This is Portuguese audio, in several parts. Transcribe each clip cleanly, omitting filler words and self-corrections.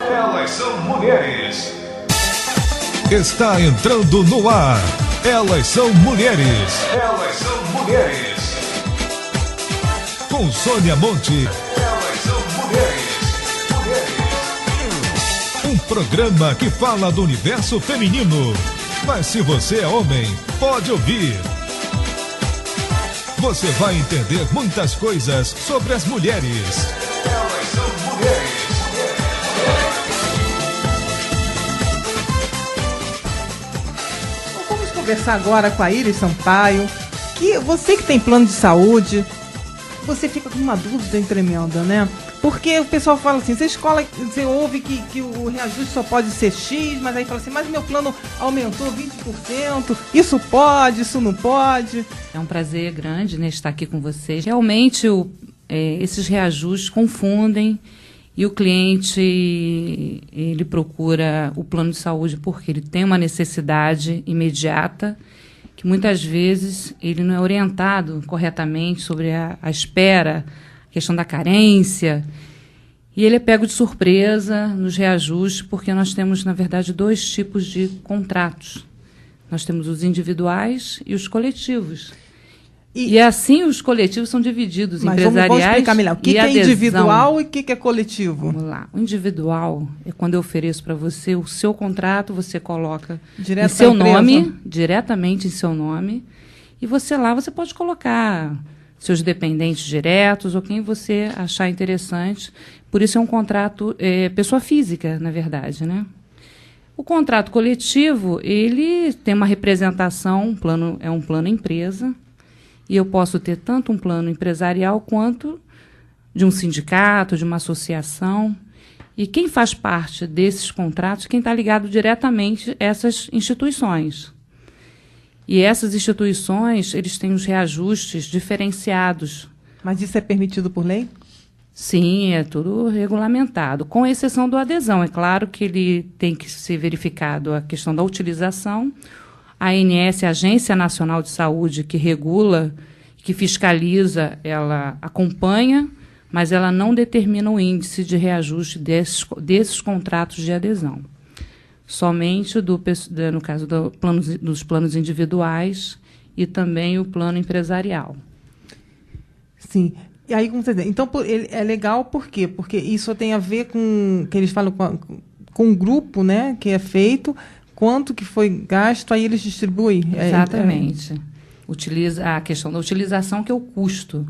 Elas são mulheres. Está entrando no ar. Elas são mulheres. Elas são mulheres. Com Sônia Monte. Elas são mulheres. Um programa que fala do universo feminino. Mas se você é homem, pode ouvir. Você vai entender muitas coisas sobre as mulheres. Elas são mulheres. Vamos conversar agora com a Iris Sampaio, que você que tem plano de saúde, você fica com uma dúvida tremenda, né? Porque o pessoal fala assim, você ouve que o reajuste só pode ser X, mas aí fala assim, mas meu plano aumentou 20%, isso pode, isso não pode. É um prazer grande, né, estar aqui com vocês. Realmente, esses reajustes confundem e o cliente ele procura o plano de saúde porque ele tem uma necessidade imediata, que muitas vezes ele não é orientado corretamente sobre a espera, a questão da carência, e ele é pego de surpresa nos reajustes, porque nós temos, na verdade, dois tipos de contratos. Nós temos os individuais e os coletivos. E assim os coletivos são divididos em empresariais. Vamos explicar melhor. O que é individual e o que é coletivo? Vamos lá. O individual é quando eu ofereço para você o seu contrato, você coloca direto em seu nome, diretamente em seu nome, e você pode colocar seus dependentes diretos ou quem você achar interessante. Por isso é um contrato pessoa física, na verdade, né? O contrato coletivo, ele tem uma representação, é um plano empresa, e eu posso ter tanto um plano empresarial quanto de um sindicato, de uma associação. E quem faz parte desses contratos, quem está ligado diretamente a essas instituições. E essas instituições, eles têm os reajustes diferenciados. Mas isso é permitido por lei? Sim, é tudo regulamentado, com exceção do adesão. É claro que ele tem que ser verificado a questão da utilização. A ANS, a Agência Nacional de Saúde, que regula, que fiscaliza, ela acompanha, mas ela não determina o índice de reajuste desses contratos de adesão. Somente no caso dos planos individuais e também o plano empresarial. Sim. E aí, como você diz, então é legal por quê? Porque isso tem a ver com que eles falam com o grupo, né, que é feito, quanto que foi gasto, aí eles distribuem. Exatamente. Utiliza a questão da utilização, que é o custo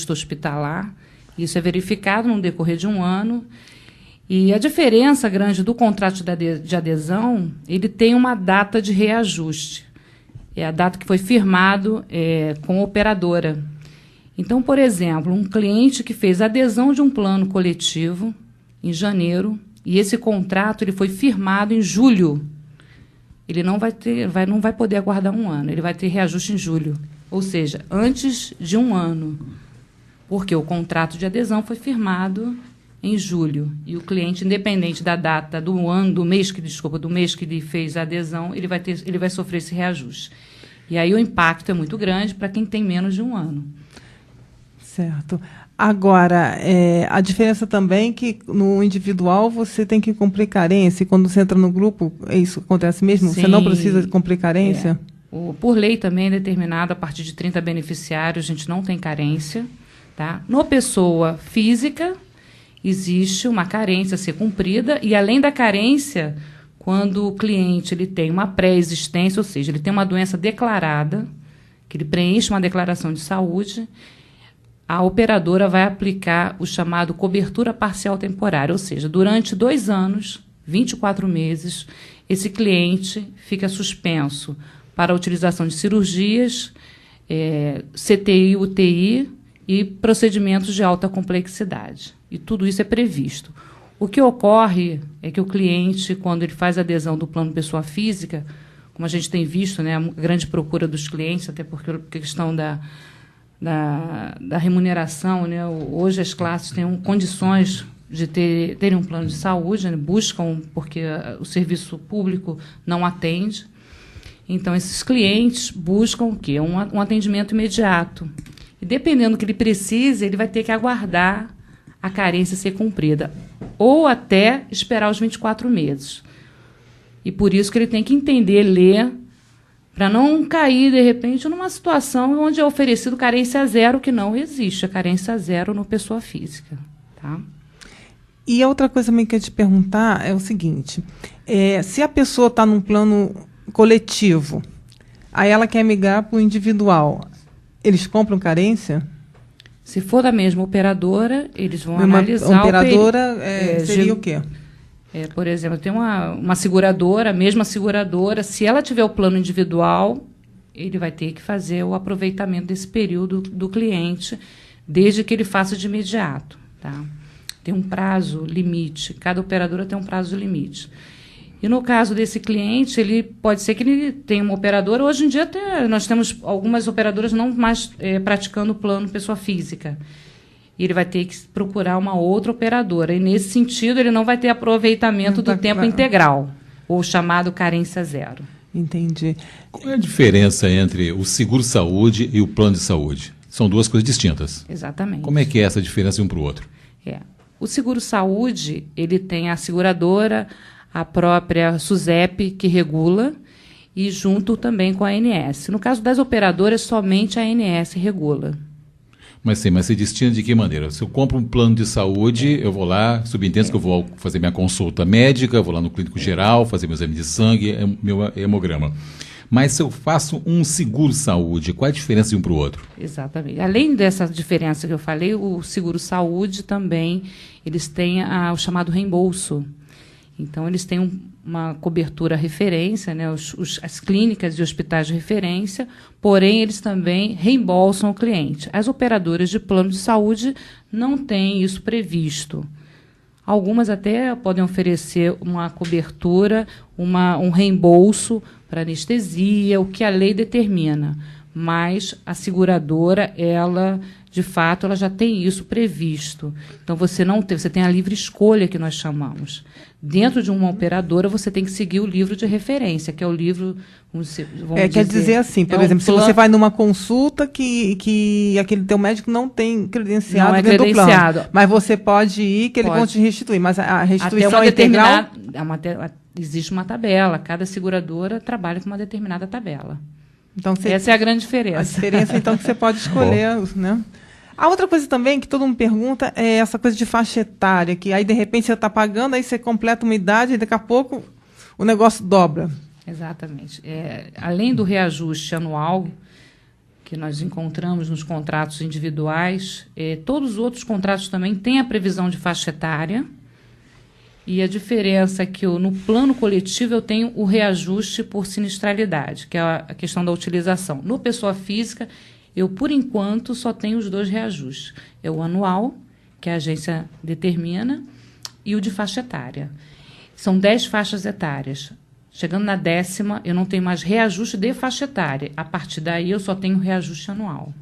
hospitalar. Isso é verificado no decorrer de um ano. E a diferença grande do contrato de adesão, ele tem uma data de reajuste. É a data que foi firmado com a operadora. Então, por exemplo, um cliente que fez adesão de um plano coletivo em janeiro, e esse contrato ele foi firmado em julho, ele não vai poder aguardar um ano, ele vai ter reajuste em julho, ou seja, antes de um ano, porque o contrato de adesão foi firmado em julho, e o cliente, independente da data do mês que ele fez a adesão, ele vai sofrer esse reajuste. E aí o impacto é muito grande para quem tem menos de um ano. Certo. Agora, a diferença também é que no individual você tem que cumprir carência, e quando você entra no grupo, isso acontece mesmo? Sim, você não precisa cumprir carência? Por lei também é determinado, a partir de 30 beneficiários, a gente não tem carência. Tá? No pessoa física, existe uma carência a ser cumprida, e além da carência, quando o cliente ele tem uma pré-existência, ou seja, ele tem uma doença declarada, que ele preenche uma declaração de saúde, a operadora vai aplicar o chamado cobertura parcial temporária, ou seja, durante 2 anos, 24 meses, esse cliente fica suspenso para a utilização de cirurgias, CTI, UTI e procedimentos de alta complexidade. E tudo isso é previsto. O que ocorre é que o cliente, quando ele faz a adesão do plano pessoa física, como a gente tem visto, né, a grande procura dos clientes, até porque a questão da remuneração, né? Hoje as classes têm condições de terem um plano de saúde, né? Buscam, porque o serviço público não atende. Então, esses clientes buscam o quê? Um atendimento imediato. E, dependendo do que ele precise, ele vai ter que aguardar a carência ser cumprida. ou até esperar os 24 meses. E por isso que ele tem que entender, ler, para não cair, de repente, numa situação onde é oferecido carência zero, que não existe a carência zero no pessoa física. Tá? E a outra coisa também que eu ia te perguntar é o seguinte, se a pessoa está num plano coletivo, aí ela quer migrar para o individual, eles compram carência? Se for da mesma operadora, eles vão analisar... Uma operadora seria o quê? Por exemplo, tem uma seguradora, a mesma seguradora, se ela tiver o plano individual, ele vai ter que fazer o aproveitamento desse período do cliente, desde que ele faça de imediato. Tá? Tem um prazo limite, cada operadora tem um prazo limite. E no caso desse cliente, ele pode ser que ele tenha uma operadora. Hoje em dia, nós temos algumas operadoras não mais praticando o plano pessoa física. E ele vai ter que procurar uma outra operadora. E, nesse sentido, ele não vai ter aproveitamento do tempo integral, ou chamado carência zero. Entendi. Qual é a diferença entre o seguro-saúde e o plano de saúde? São duas coisas distintas. Exatamente. Como é que é essa diferença de um para o outro? O seguro-saúde, ele tem a seguradora, a própria SUSEP, que regula, e junto também com a ANS. No caso das operadoras, somente a ANS regula. Mas se destina de que maneira? Se eu compro um plano de saúde, eu vou lá, subentende que eu vou fazer minha consulta médica, vou lá no clínico geral, fazer meu exame de sangue, meu hemograma. Mas se eu faço um seguro-saúde, qual é a diferença de um para o outro? Exatamente. Além dessa diferença que eu falei, o seguro-saúde também, eles têm o chamado reembolso. Então, eles têm uma cobertura referência, né, as clínicas e hospitais de referência, porém, eles também reembolsam o cliente. As operadoras de plano de saúde não têm isso previsto. Algumas até podem oferecer uma cobertura, um reembolso para anestesia, o que a lei determina. Mas a seguradora, ela, de fato, ela já tem isso previsto. Então, você tem a livre escolha, que nós chamamos. Dentro de uma operadora, você tem que seguir o livro de referência, que é o livro... quer dizer assim, por exemplo, se você vai numa consulta que aquele teu médico não tem credenciado dentro do plano, mas você pode ir, que eles vão te restituir, mas a restituição é integral... Existe uma tabela, cada seguradora trabalha com uma determinada tabela. Então, essa é a grande diferença. A diferença, então, que você pode escolher, né? A outra coisa também que todo mundo pergunta é essa coisa de faixa etária, que aí, de repente, você está pagando, aí você completa uma idade e daqui a pouco o negócio dobra. Exatamente. Além do reajuste anual que nós encontramos nos contratos individuais, todos os outros contratos também têm a previsão de faixa etária. E a diferença é que no plano coletivo eu tenho o reajuste por sinistralidade, que é a questão da utilização. No pessoa física, eu, por enquanto, só tenho os dois reajustes. É o anual, que a agência determina, e o de faixa etária. São 10 faixas etárias. Chegando na 10ª, eu não tenho mais reajuste de faixa etária. A partir daí, eu só tenho reajuste anual.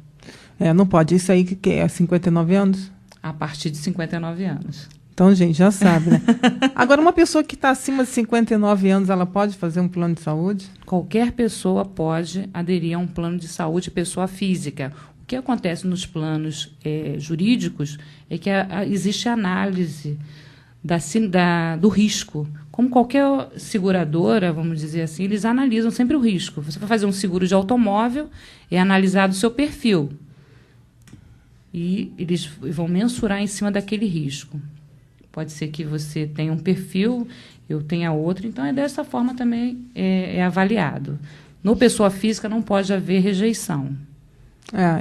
Não pode. Isso aí que é 59 anos? A partir de 59 anos. Então, gente, já sabe, né? Agora, uma pessoa que está acima de 59 anos, ela pode fazer um plano de saúde? Qualquer pessoa pode aderir a um plano de saúde pessoa física. O que acontece nos planos jurídicos é que existe análise do risco. Como qualquer seguradora, vamos dizer assim, eles analisam sempre o risco. Você vai fazer um seguro de automóvel, é analisado o seu perfil. E eles vão mensurar em cima daquele risco. Pode ser que você tenha um perfil, eu tenha outro. Então, dessa forma também é avaliado. No pessoa física não pode haver rejeição.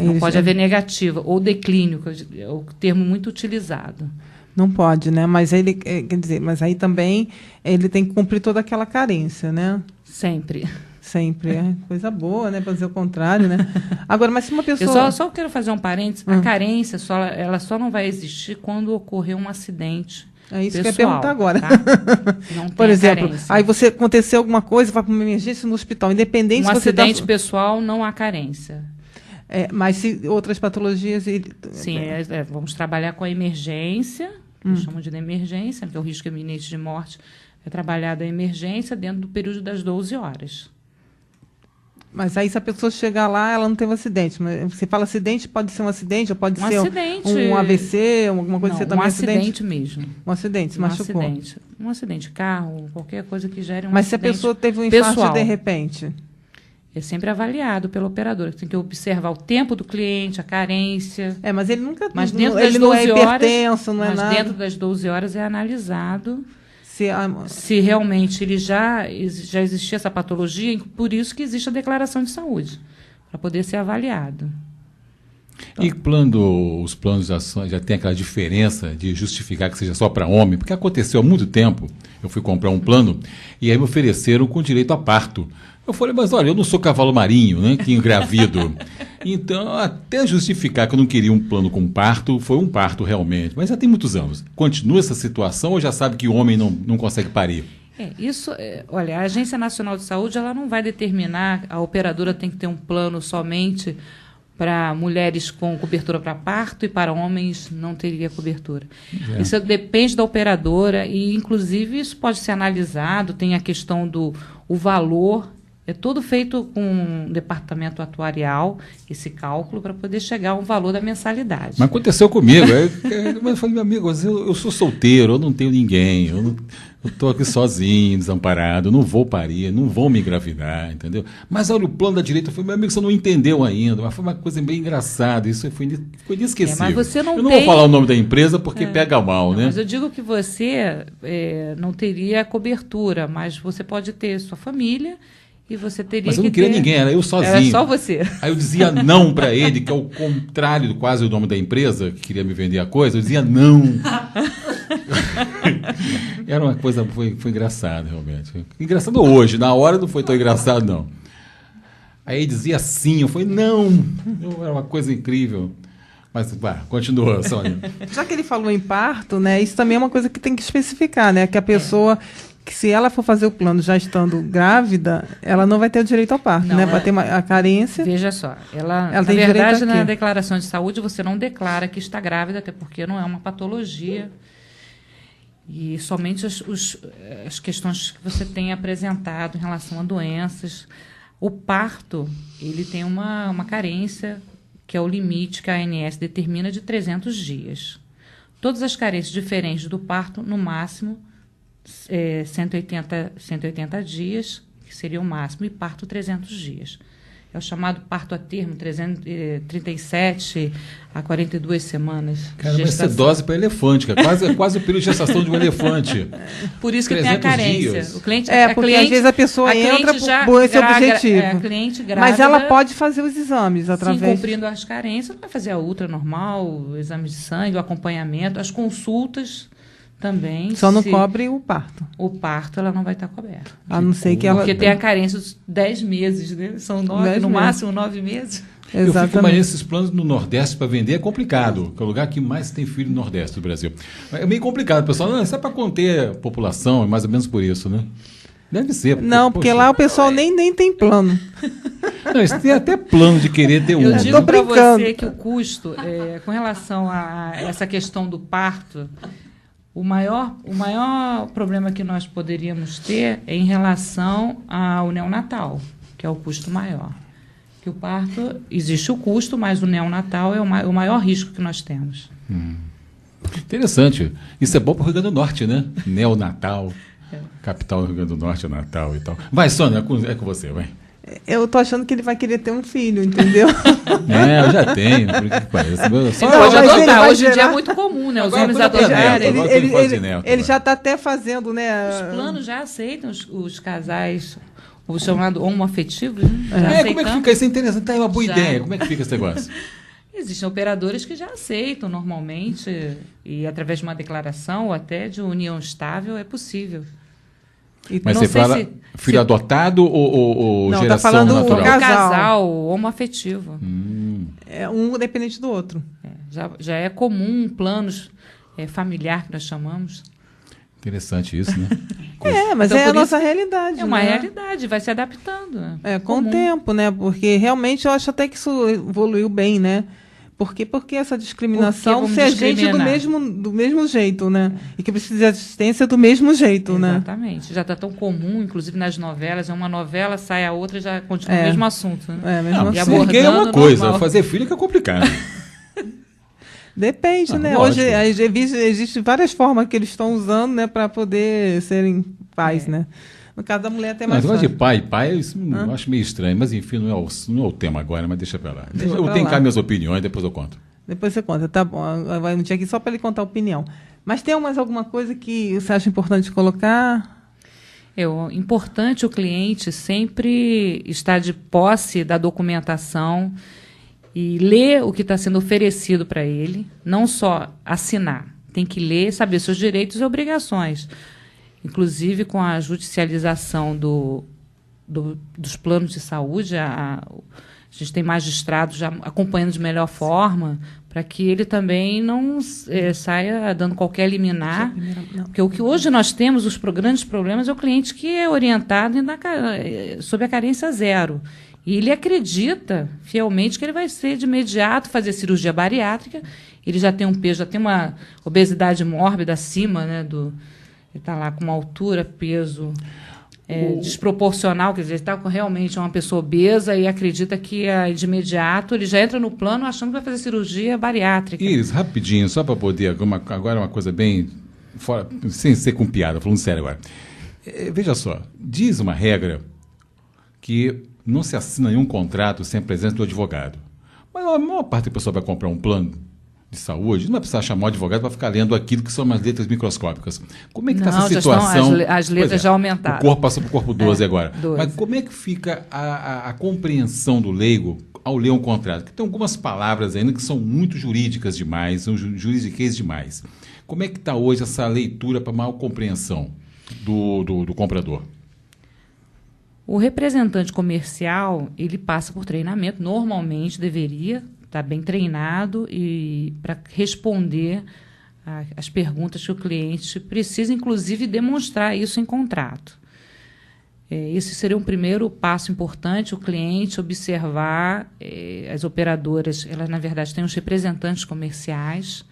Não pode haver negativa ou declínio, que é o termo muito utilizado. Não pode, né? Mas ele, quer dizer, mas aí também ele tem que cumprir toda aquela carência, né? Sempre. É coisa boa, né? Para dizer o contrário, né? Agora, mas se uma pessoa... Eu só quero fazer um parênteses. A carência, ela só não vai existir quando ocorrer um acidente É isso pessoal, que eu ia perguntar agora. Tá? Não tem Por exemplo, carência. aí você aconteceu alguma coisa, vai para uma emergência no hospital, independente se você acidente pessoal, não há carência. Mas se outras patologias... Sim, vamos trabalhar com a emergência, que eu chamo de emergência, que é o risco iminente de morte, é trabalhado a emergência dentro do período das 12 horas. Mas aí se a pessoa chegar lá, ela não teve um acidente. Mas você fala acidente, pode ser um acidente, ou pode ser acidente. um AVC, alguma coisa que você também acidente mesmo. Um acidente, se machucou. Um acidente de carro, qualquer coisa que gere um Mas acidente. se a pessoa teve um infarto pessoal, de repente? é sempre avaliado pela operadora. Tem que observar o tempo do cliente, a carência. Mas ele nunca... Mas dentro das ele não é 12 horas, hipertenso, não é mas nada. dentro das 12 horas é analisado Se se realmente ele já existia essa patologia, por isso que existe a declaração de saúde, para poder ser avaliado. E os planos de ação já tem aquela diferença de justificar que seja só para homem? Porque aconteceu há muito tempo, eu fui comprar um plano e aí me ofereceram com direito a parto. Eu falei, mas olha, eu não sou cavalo marinho, né, que engravido. Então, até justificar que eu não queria um plano com parto, foi um parto realmente. Mas já tem muitos anos. Continua essa situação ou já sabe que o homem não consegue parir? Olha, a Agência Nacional de Saúde ela não vai determinar, a operadora tem que ter um plano somente para mulheres com cobertura para parto e para homens não teria cobertura. Isso depende da operadora e, inclusive, isso pode ser analisado, tem a questão do valor. É todo feito com um departamento atuarial, esse cálculo, para poder chegar ao valor da mensalidade. Mas aconteceu comigo. Eu falei, meu amigo, eu sou solteiro, eu não tenho ninguém, eu estou aqui sozinho, desamparado, eu não vou parir, não vou me engravidar, entendeu? Mas olha o plano da direita, eu falei, meu amigo, você não entendeu ainda, mas foi uma coisa bem engraçada, isso foi inesquecível. Mas você não eu não vou falar o nome da empresa porque pega mal, né? Mas eu digo que você não teria cobertura, mas você pode ter sua família. E você teria Mas eu não queria ninguém, era eu sozinho. Era só você. Aí eu dizia não para ele, que é o contrário do quase o nome da empresa, que queria me vender a coisa, eu dizia não. Era uma coisa, foi engraçado realmente. Engraçado hoje, na hora não foi tão engraçado não. Aí ele dizia sim, eu falei não, era uma coisa incrível. Mas, continua, Sônia. Já que ele falou em parto, né, isso também é uma coisa que tem que especificar, né, que a pessoa... que se ela for fazer o plano já estando grávida, ela não vai ter o direito ao parto, né? Vai ter a carência. Veja só, ela tem na verdade, direito na declaração de saúde, você não declara que está grávida, até porque não é uma patologia. E somente as questões que você tem apresentado em relação a doenças. O parto, ele tem uma carência, que é o limite que a ANS determina de 300 dias. Todas as carências diferentes do parto, no máximo, 180 dias, que seria o máximo, e parto 300 dias. É o chamado parto a termo, 37 a 42 semanas. Cara, mas isso é dose para elefante, cara. Quase o período de gestação de um elefante. Por isso que tem a carência. Dias. O cliente, porque às vezes a pessoa entra por esse objetivo. A cliente grávida, mas ela pode fazer os exames através... Sim, cumprindo as carências, vai fazer a ultra normal, o exame de sangue, o acompanhamento, as consultas... também. Só não cobre o parto. O parto ela não vai estar coberta. A não ser que ela... Porque tem a carência dos 10 meses, né? São 9, no máximo 9 meses. Exatamente. Eu fico imaginando esses planos no Nordeste para vender é complicado, que é o lugar que mais tem filho no Nordeste do Brasil. É meio complicado, pessoal. Não, isso é para conter a população, é mais ou menos por isso, né? Deve ser. Porque lá o pessoal nem tem plano. Não, eles têm até plano de querer ter um. Eu digo para você que o custo, com relação a essa questão do parto, o maior problema que nós poderíamos ter é em relação ao neonatal, que é o custo maior. Que o parto, existe o custo, mas o neonatal é o maior risco que nós temos. Interessante. Isso é bom para o Rio Grande do Norte, né? Neonatal, capital do Rio Grande do Norte, Natal e tal. Vai, Sônia, é com você, vai. Eu tô achando que ele vai querer ter um filho, entendeu? Eu já tenho, por que parece. Hoje em dia é muito comum, né? Os homens adotarem. Ele já está até fazendo, né? Os planos já aceitam os casais, o chamado homoafetivo. Como é que fica isso? É interessante, tá aí uma boa ideia. Como é que fica esse negócio? Existem operadores que já aceitam normalmente, e através de uma declaração ou até de união estável é possível. Mas você fala filho adotado ou não, geração tá falando natural? O casal homoafetivo. É um dependente do outro. Já é comum planos familiar que nós chamamos. Interessante isso, né? Mas então, a nossa realidade. É uma realidade, vai se adaptando. Com o tempo, né? Porque realmente eu acho até que isso evoluiu bem, né? Por que essa discriminação vamos se a gente discriminar? do mesmo jeito, né? E que precisa de assistência do mesmo jeito, né? Exatamente. Já está tão comum, inclusive nas novelas. É uma novela, sai a outra e já continua o mesmo assunto. Né? É, mesmo Não, assunto. ser gay é uma abordando coisa, normal. fazer filho que é complicado. Depende, né? lógico. Hoje existem várias formas que eles estão usando, né, para poder serem pais, né? No caso da mulher até Não, mais esse negócio fácil. de pai, isso eu acho meio estranho, mas enfim, não é o tema agora, mas deixa pra lá. Deixa eu pra tenho lá. cá minhas opiniões, depois eu conto. Depois você conta, tá bom. Vai um dia aqui só para ele contar a opinião. Mas tem mais alguma coisa que você acha importante colocar? Importante o cliente sempre estar de posse da documentação e ler o que está sendo oferecido para ele, não só assinar. Tem que ler, saber seus direitos e obrigações. Inclusive, com a judicialização dos planos de saúde, a gente tem magistrados já acompanhando de melhor forma, para que ele também não saia dando qualquer liminar. Porque o que hoje nós temos, os grandes problemas, é o cliente que é orientado sob a carência zero. E ele acredita fielmente que ele vai ser de imediato fazer cirurgia bariátrica. Ele já tem um peso, já tem uma obesidade mórbida acima, né, ele está lá com uma altura, peso desproporcional, quer dizer, ele está realmente uma pessoa obesa e acredita que de imediato ele já entra no plano achando que vai fazer cirurgia bariátrica. Isso, rapidinho, só para poder, agora uma coisa bem, fora, sem ser com piada, falando sério agora. Veja só, diz uma regra que não se assina nenhum contrato sem a presença do advogado. Mas a maior parte da pessoa vai comprar um plano de saúde, não vai precisar chamar o advogado para ficar lendo aquilo que são umas letras microscópicas. Como é que está essa situação? As letras já aumentaram. O corpo passou para o corpo 12 agora. 12. Mas como é que fica a compreensão do leigo ao ler um contrato? Porque tem algumas palavras ainda que são muito jurídicas demais, são juridiquês demais. Como é que está hoje essa leitura para maior compreensão do comprador? O representante comercial, ele passa por treinamento, normalmente deveria estar bem treinado e para responder às perguntas que o cliente precisa, inclusive demonstrar isso em contrato. Esse seria um primeiro passo importante, o cliente observar as operadoras, elas na verdade têm os representantes comerciais,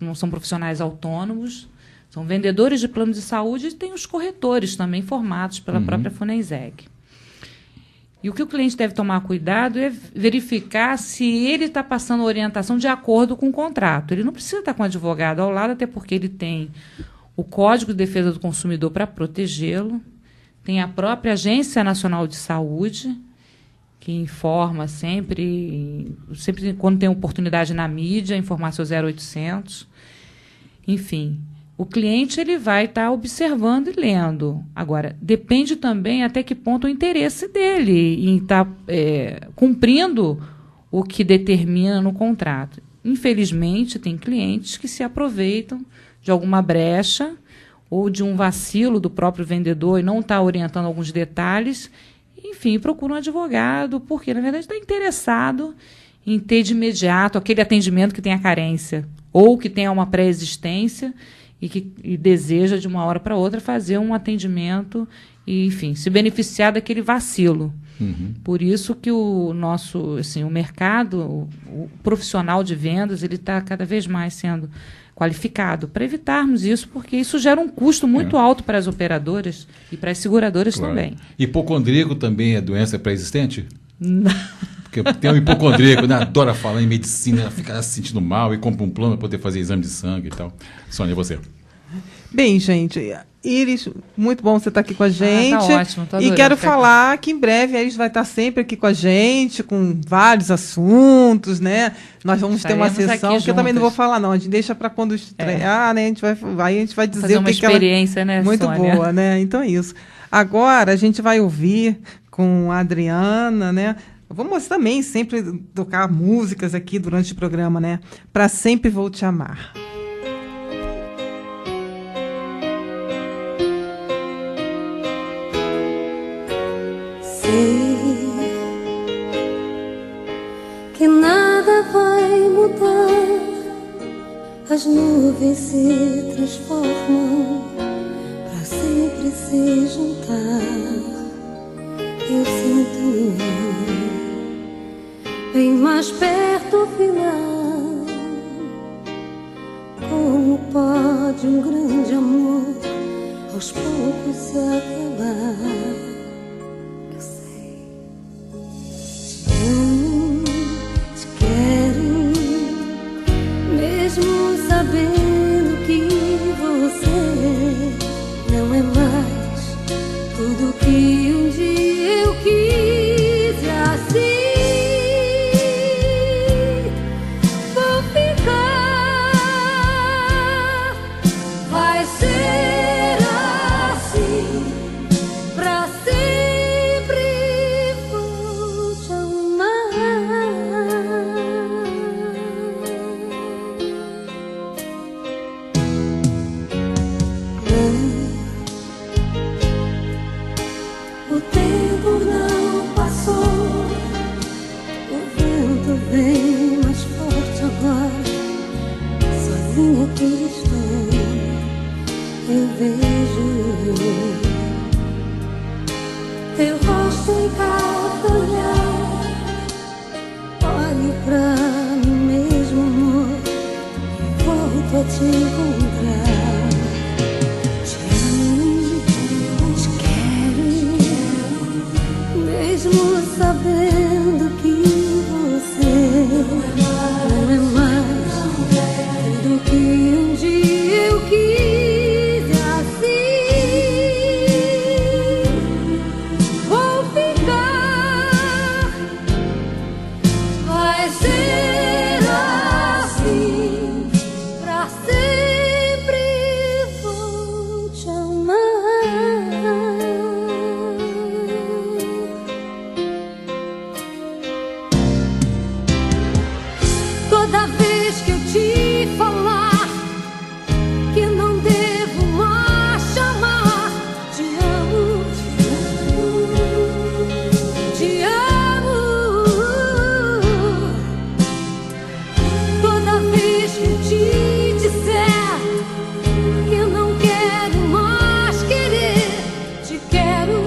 não são profissionais autônomos, são vendedores de plano de saúde e tem os corretores também formados pela própria Funenseg. E o que o cliente deve tomar cuidado é verificar se ele está passando a orientação de acordo com o contrato. Ele não precisa estar com um advogado ao lado, até porque ele tem o Código de Defesa do Consumidor para protegê-lo, tem a própria Agência Nacional de Saúde, que informa sempre quando tem oportunidade na mídia, informar seu 0800. Enfim, o cliente ele vai estar observando e lendo. Agora, depende também até que ponto o interesse dele em estar cumprindo o que determina no contrato. Infelizmente, tem clientes que se aproveitam de alguma brecha ou de um vacilo do próprio vendedor e não está orientando alguns detalhes, enfim, procura um advogado, porque, na verdade, está interessado em ter de imediato aquele atendimento que tem a carência ou que tenha uma pré-existência e deseja, de uma hora para outra, fazer um atendimento e, enfim, se beneficiar daquele vacilo. Por isso que o nosso, assim, o mercado, o profissional de vendas, ele está cada vez mais sendo qualificado para evitarmos isso, porque isso gera um custo muito alto para as operadoras e para as seguradoras também. Hipocondríaco também é doença pré-existente? Não. Porque tem um hipocondríaco, né? Adora falar em medicina, fica se sentindo mal e compra um plano para poder fazer exame de sangue e tal. Sônia, você? Bem, gente, Iris, muito bom você estar aqui com a gente. Tá ótimo, tô adorando e quero ficar falar que em breve a Iris vai estar sempre aqui com a gente, com vários assuntos, né? Nós vamos ter uma Estaremos sessão, aqui que eu também não vou juntas. falar, não. A gente deixa para quando estrear, né? Aí a gente vai dizer Fazer o uma que ela... experiência, né, Muito Sônia? boa, né? Então é isso. Agora a gente vai ouvir com a Adriana, né? Vamos também sempre tocar músicas aqui durante o programa, né? Pra Sempre Vou Te Amar. Sei que nada vai mudar, as nuvens se transformam para sempre se juntar. Eu sinto bem mais perto final. Como pode um grande amor aos poucos se acabar? Eu sei. Te amo, te quero, mesmo sabendo que você não é mais tudo que um dia eu quis. E assim vou ficar. Vai ser assim pra sempre. Vou te amar. O tempo não passou, o vento vem mais forte agora. Sozinha aqui estou, eu vejo teu rosto em cada olhar. Olho pra mim mesmo, amor, e volto a te encontrar. Te amo, te quero, mesmo sabendo que você não é mais tudo que um dia eu quis. E assim vou ficar. Vai ser assim pra sempre. Vou te amar. Toda vez que eu te falar que não devo mais chamar, te amo, te amo. Toda vez que eu te disser que eu não quero mais querer, te quero,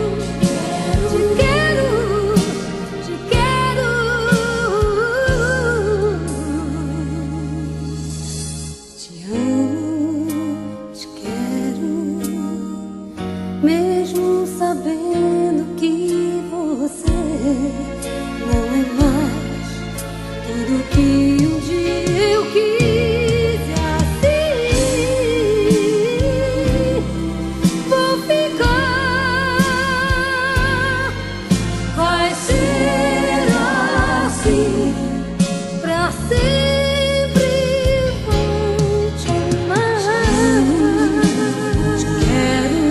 te quero, te quero. Te amo, te quero, mesmo sabendo que você não é mais tudo que um dia eu quis. E assim vou ficar. Vai ser assim pra sempre. Vou te amar. Te quero,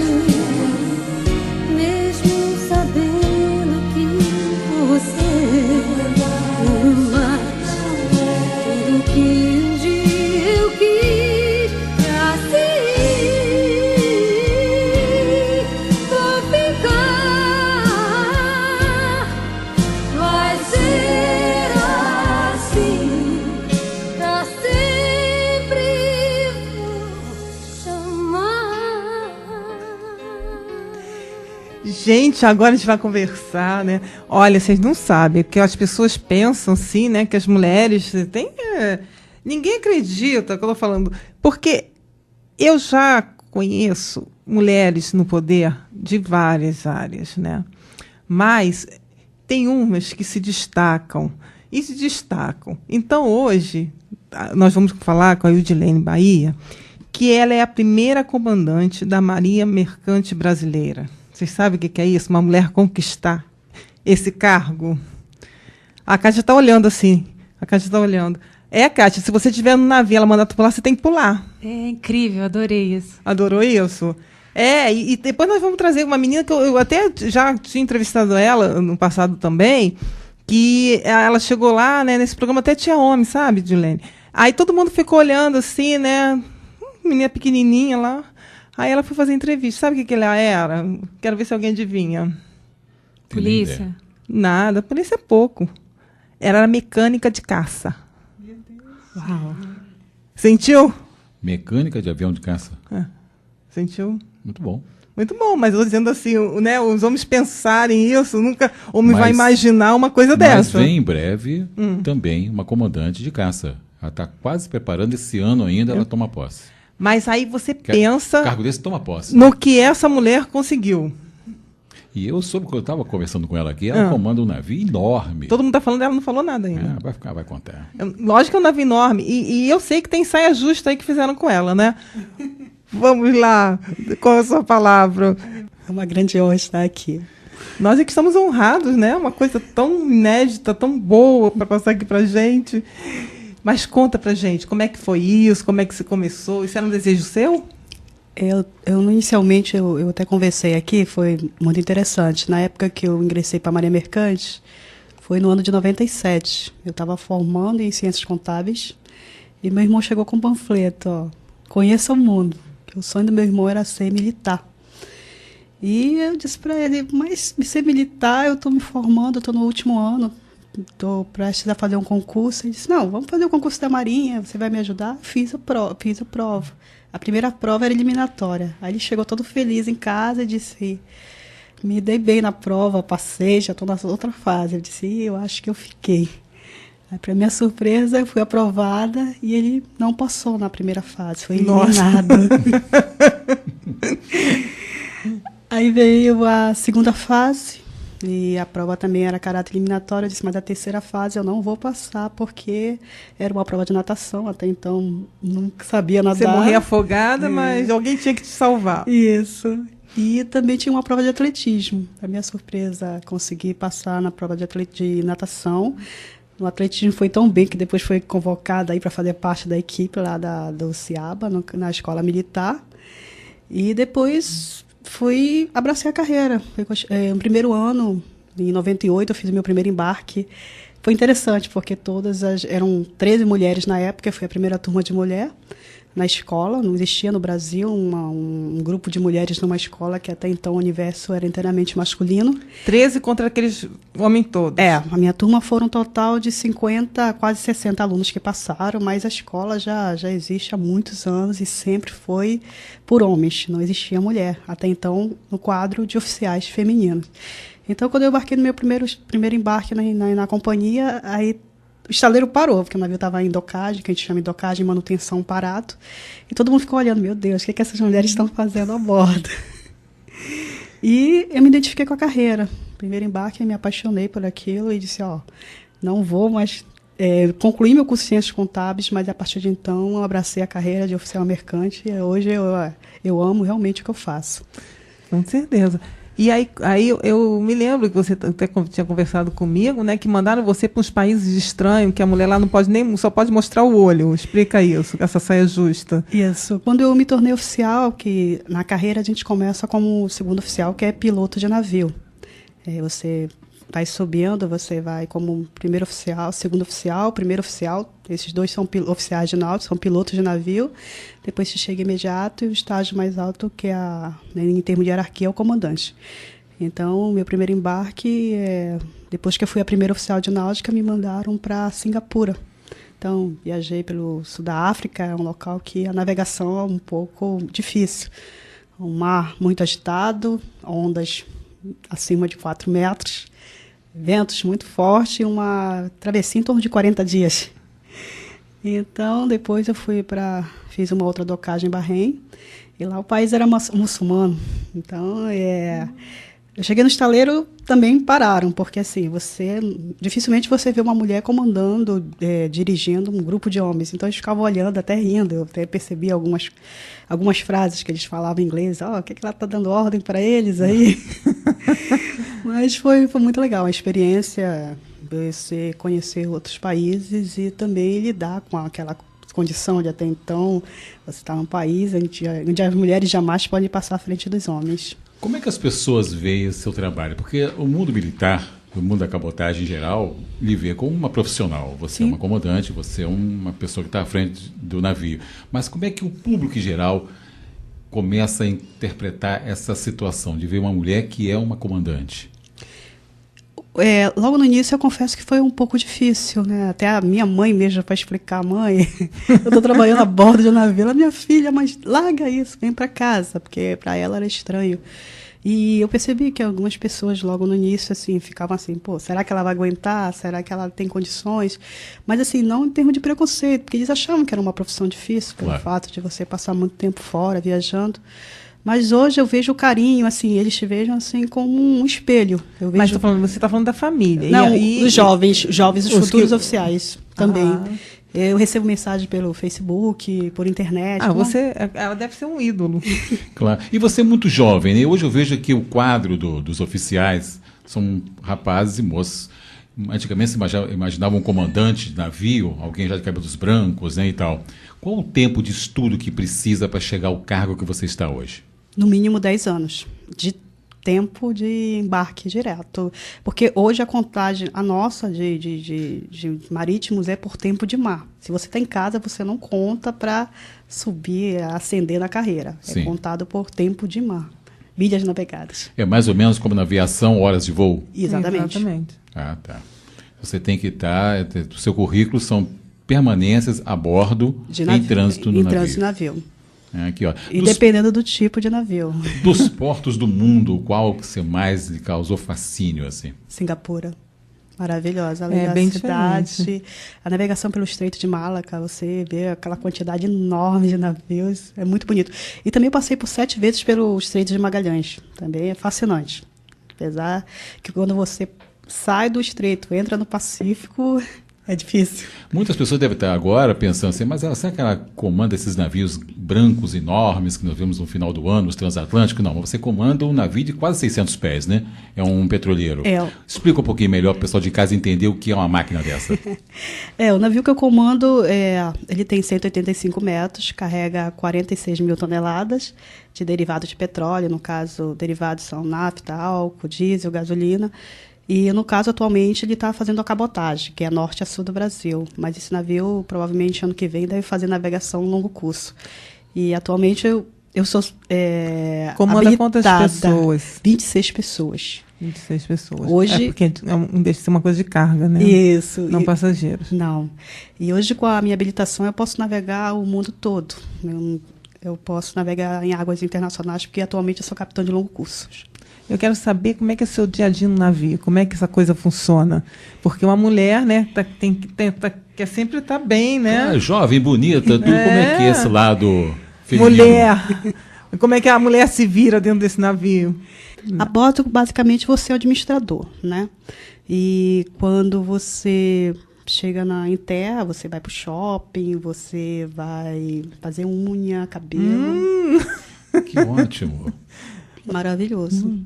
mesmo sabendo que você não é mais tudo que um dia eu quis. E assim vou ficar. Vai ser assim pra sempre. Vou te amar. Gente, agora a gente vai conversar, né? Olha, vocês não sabem, porque as pessoas pensam, sim, né? Que as mulheres têm... Ninguém acredita que eu tô falando. Porque eu já conheço mulheres no poder de várias áreas, né? Mas tem umas que se destacam. E se destacam. Então, hoje, nós vamos falar com a Eudilene Bahia, que ela é a primeira comandante da Marinha Mercante Brasileira. Vocês sabem o que é isso? Uma mulher conquistar esse cargo. A Kátia está olhando assim. A Kátia está olhando. Kátia, se você estiver no navio, ela mandar tu pular, você tem que pular. É incrível, adorei isso. Adorou isso? E depois nós vamos trazer uma menina que eu até já tinha entrevistado ela no passado também, que ela chegou lá, né, nesse programa até tinha homem, sabe, Dilene? Aí todo mundo ficou olhando assim, né, menina pequenininha lá. Aí ela foi fazer entrevista. Sabe o que ela era? Quero ver se alguém adivinha. Polícia. Nada, polícia é pouco. Ela era mecânica de caça. Meu Deus. Uau. Sentiu? Mecânica de avião de caça? Sentiu? Muito bom. Muito bom, mas eu tô dizendo assim, né, os homens pensarem isso, nunca o homem vai Mas- imaginar uma coisa Mas dessa. vem em breve também uma comandante de caça. Ela está quase preparando, esse ano ainda ela toma posse. Mas aí você Que pensa cargo desse toma posse. no que essa mulher conseguiu. E eu soube que eu estava conversando com ela aqui, ela comanda um navio enorme. Todo mundo tá falando dela, não falou nada ainda. Vai contar. Lógico que é um navio enorme. E eu sei que tem saia justa aí que fizeram com ela, né? Vamos lá, qual é a sua palavra? É uma grande honra estar aqui. Nós é que estamos honrados, né? Uma coisa tão inédita, tão boa para passar aqui pra gente. Mas conta pra gente, como é que foi isso? Como é que se começou? Isso era um desejo seu? Inicialmente, eu até conversei aqui, foi muito interessante. Na época que eu ingressei para a Marinha Mercante, foi no ano de 97. Eu estava formando em Ciências Contábeis e meu irmão chegou com um panfleto, ó, Conheça o Mundo. Que o sonho do meu irmão era ser militar. E eu disse para ele, mas ser militar, eu estou me formando, eu estou no último ano, estou prestes a fazer um concurso. Ele disse, não, vamos fazer o concurso da Marinha, você vai me ajudar? Fiz a prova. A primeira prova era eliminatória. Aí ele chegou todo feliz em casa e disse, me dei bem na prova, passei, já estou na outra fase. Eu disse, eu acho que eu fiquei. Aí, para minha surpresa, eu fui aprovada e ele não passou na primeira fase, foi eliminado. Aí veio a segunda fase, e a prova também era caráter eliminatório. Eu disse, mas a terceira fase eu não vou passar, porque era uma prova de natação, até então nunca sabia nadar. Você morria afogada, mas alguém tinha que te salvar. Isso. E também tinha uma prova de atletismo. Para minha surpresa, consegui passar na prova de natação. No atletismo foi tão bem que depois foi convocada aí para fazer parte da equipe lá do CIABA, na escola militar. E depois abracei a carreira. No primeiro ano, em 98, eu fiz o meu primeiro embarque. Foi interessante, porque eram 13 mulheres na época, eu fui a primeira turma de mulher na escola. Não existia no Brasil um grupo de mulheres numa escola que até então o universo era inteiramente masculino. 13 contra aqueles homens todos. A minha turma foram um total de 50, quase 60 alunos que passaram, mas a escola já existe há muitos anos e sempre foi por homens, não existia mulher, até então no quadro de oficiais femininos. Então, quando eu embarquei no meu primeiro embarque na companhia, aí o estaleiro parou, porque o navio estava em docagem, que a gente chama de docagem, manutenção parado, e todo mundo ficou olhando, meu Deus, o que essas mulheres estão fazendo a bordo? E eu me identifiquei com a carreira. Primeiro embarque, eu me apaixonei por aquilo e disse, não vou mais concluir meu curso de Ciências Contábeis, mas a partir de então eu abracei a carreira de oficial mercante e hoje eu amo realmente o que eu faço. Com certeza. E aí eu me lembro que você até tinha conversado comigo, né, que mandaram você para uns países estranhos, que a mulher lá não pode só pode mostrar o olho. Explica isso, essa saia justa. Isso. Quando eu me tornei oficial, que na carreira a gente começa como segundo oficial, que é piloto de navio. Você vai subindo, você vai como primeiro oficial, segundo oficial, primeiro oficial. Esses dois são oficiais de náutica, são pilotos de navio. Depois se chega imediato e o estágio mais alto, que em termos de hierarquia, é o comandante. Então, meu primeiro embarque, depois que eu fui a primeira oficial de náutica, me mandaram para Singapura. Então, viajei pelo sul da África, é um local que a navegação é um pouco difícil. Um mar muito agitado, ondas acima de 4 metros, ventos muito fortes, uma travessia em torno de 40 dias. Então, depois eu fiz uma outra docagem em Bahrein, e lá o país era muçulmano. Então, eu cheguei no estaleiro, também pararam, porque assim, dificilmente você vê uma mulher comandando, dirigindo um grupo de homens. Então, eles ficavam olhando, até rindo. Eu até percebi algumas frases que eles falavam em inglês. O que ela está dando ordem para eles aí? Mas foi muito legal a experiência, você conhecer outros países e também lidar com aquela condição de até então você está num país onde as mulheres jamais podem passar à frente dos homens. Como é que as pessoas veem o seu trabalho? Porque o mundo militar, o mundo da cabotagem em geral, lhe vê como uma profissional. Você Sim. é uma comandante, você é uma pessoa que está à frente do navio. Mas como é que o público em geral começa a interpretar essa situação de ver uma mulher que é uma comandante? logo no início eu confesso que foi um pouco difícil, né? Até a minha mãe mesmo para explicar, mãe, eu estou trabalhando a bordo de um navio. Ela, minha filha, mas larga isso, vem para casa, porque para ela era estranho. E eu percebi que algumas pessoas logo no início assim ficavam assim, pô, será que ela vai aguentar? Será que ela tem condições? Mas assim, não em termos de preconceito, porque eles achavam que era uma profissão difícil, pelo fato de você passar muito tempo fora, viajando. Mas hoje eu vejo o carinho, assim, eles te vejam assim como um espelho. Eu vejo... Mas você está falando da família. Não, os jovens, os futuros que... oficiais também. Eu recebo mensagem pelo Facebook, por internet. Ela deve ser um ídolo. Claro. E você é muito jovem, né? Hoje eu vejo que o quadro dos oficiais são rapazes e moças. Antigamente se imaginava um comandante de navio, alguém já de cabelos brancos, né, e tal. Qual o tempo de estudo que precisa para chegar ao cargo que você está hoje? No mínimo 10 anos de tempo de embarque direto. Porque hoje a contagem, a nossa de marítimos é por tempo de mar. Se você está em casa, você não conta para subir, ascender na carreira. Sim. É contado por tempo de mar. Milhas navegadas. É mais ou menos como na aviação, horas de voo? Exatamente. Ah, tá. Você tem que estar... O seu currículo são permanências a bordo em trânsito no navio. Em trânsito no navio. Aqui, ó. E dependendo do tipo de navio. Dos portos do mundo, qual que você mais lhe causou fascínio, assim? Singapura. Maravilhosa. Além da bem cidade, diferente. a navegação pelo Estreito de Malaca, você vê aquela quantidade enorme de navios, é muito bonito. E também passei por 7 vezes pelo Estreito de Magalhães, também é fascinante. Apesar que quando você sai do Estreito, entra no Pacífico, é difícil. Muitas pessoas devem estar agora pensando assim, mas será que ela comanda esses navios brancos enormes que nós vemos no final do ano, os transatlânticos? Não, você comanda um navio de quase 600 pés, né? É um petroleiro. Explica um pouquinho melhor para o pessoal de casa entender o que é uma máquina dessa. O navio que eu comando, ele tem 185 metros, carrega 46 mil toneladas de derivados de petróleo, no caso, derivados são nafta, álcool, diesel, gasolina. E, no caso, atualmente, ele está fazendo a cabotagem, que é norte a sul do Brasil. Mas esse navio, provavelmente, ano que vem, deve fazer navegação longo curso. E, atualmente, eu sou comanda quantas pessoas? 26 pessoas. 26 pessoas. Hoje... porque deve ser uma coisa de carga, né? Isso. Não passageiros. Não. E hoje, com a minha habilitação, eu posso navegar o mundo todo. Eu posso navegar em águas internacionais, porque, atualmente, eu sou capitão de longo curso. Eu quero saber como é que é o seu dia a dia no navio, como é que essa coisa funciona. Porque uma mulher, né, quer sempre estar bem, né? Jovem, bonita, tudo. Como é que é esse lado feminino? Mulher. Como é que a mulher se vira dentro desse navio? A bordo, basicamente, você é o administrador, né? E quando você chega em terra, você vai para o shopping, você vai fazer unha, cabelo. Que ótimo. Maravilhoso.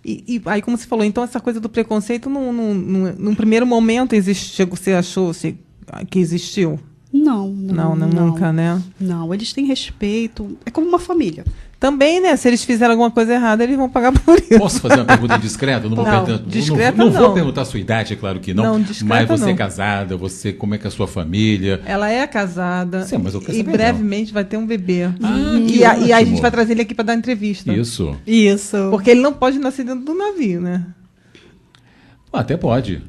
E aí, como você falou, então essa coisa do preconceito, num primeiro momento, você achou que existiu? Não, nunca, né? Não, eles têm respeito. É como uma família. Também, né? Se eles fizeram alguma coisa errada, eles vão pagar por isso. Posso fazer uma pergunta indiscreta? Não vou perguntar a sua idade, é claro que não. Mas você é casada, como é que é a sua família? Ela é casada. Sim, mas eu quero saber, brevemente vai ter um bebê. E aí a gente vai trazer ele aqui para dar entrevista. Isso. Porque ele não pode nascer dentro do navio, né? Até pode.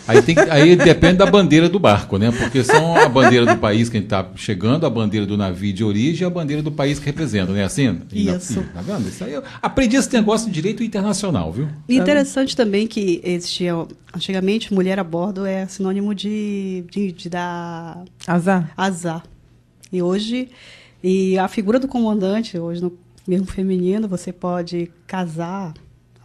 Aí depende da bandeira do barco, né? Porque são a bandeira do país que a gente está chegando, a bandeira do navio de origem e a bandeira do país que representa, né? Assim? Isso. Tá vendo? Isso aí eu aprendi esse negócio de direito internacional, viu? E interessante também que existia, antigamente, mulher a bordo é sinônimo de dar azar. E hoje, a figura do comandante, hoje no mesmo feminino, você pode casar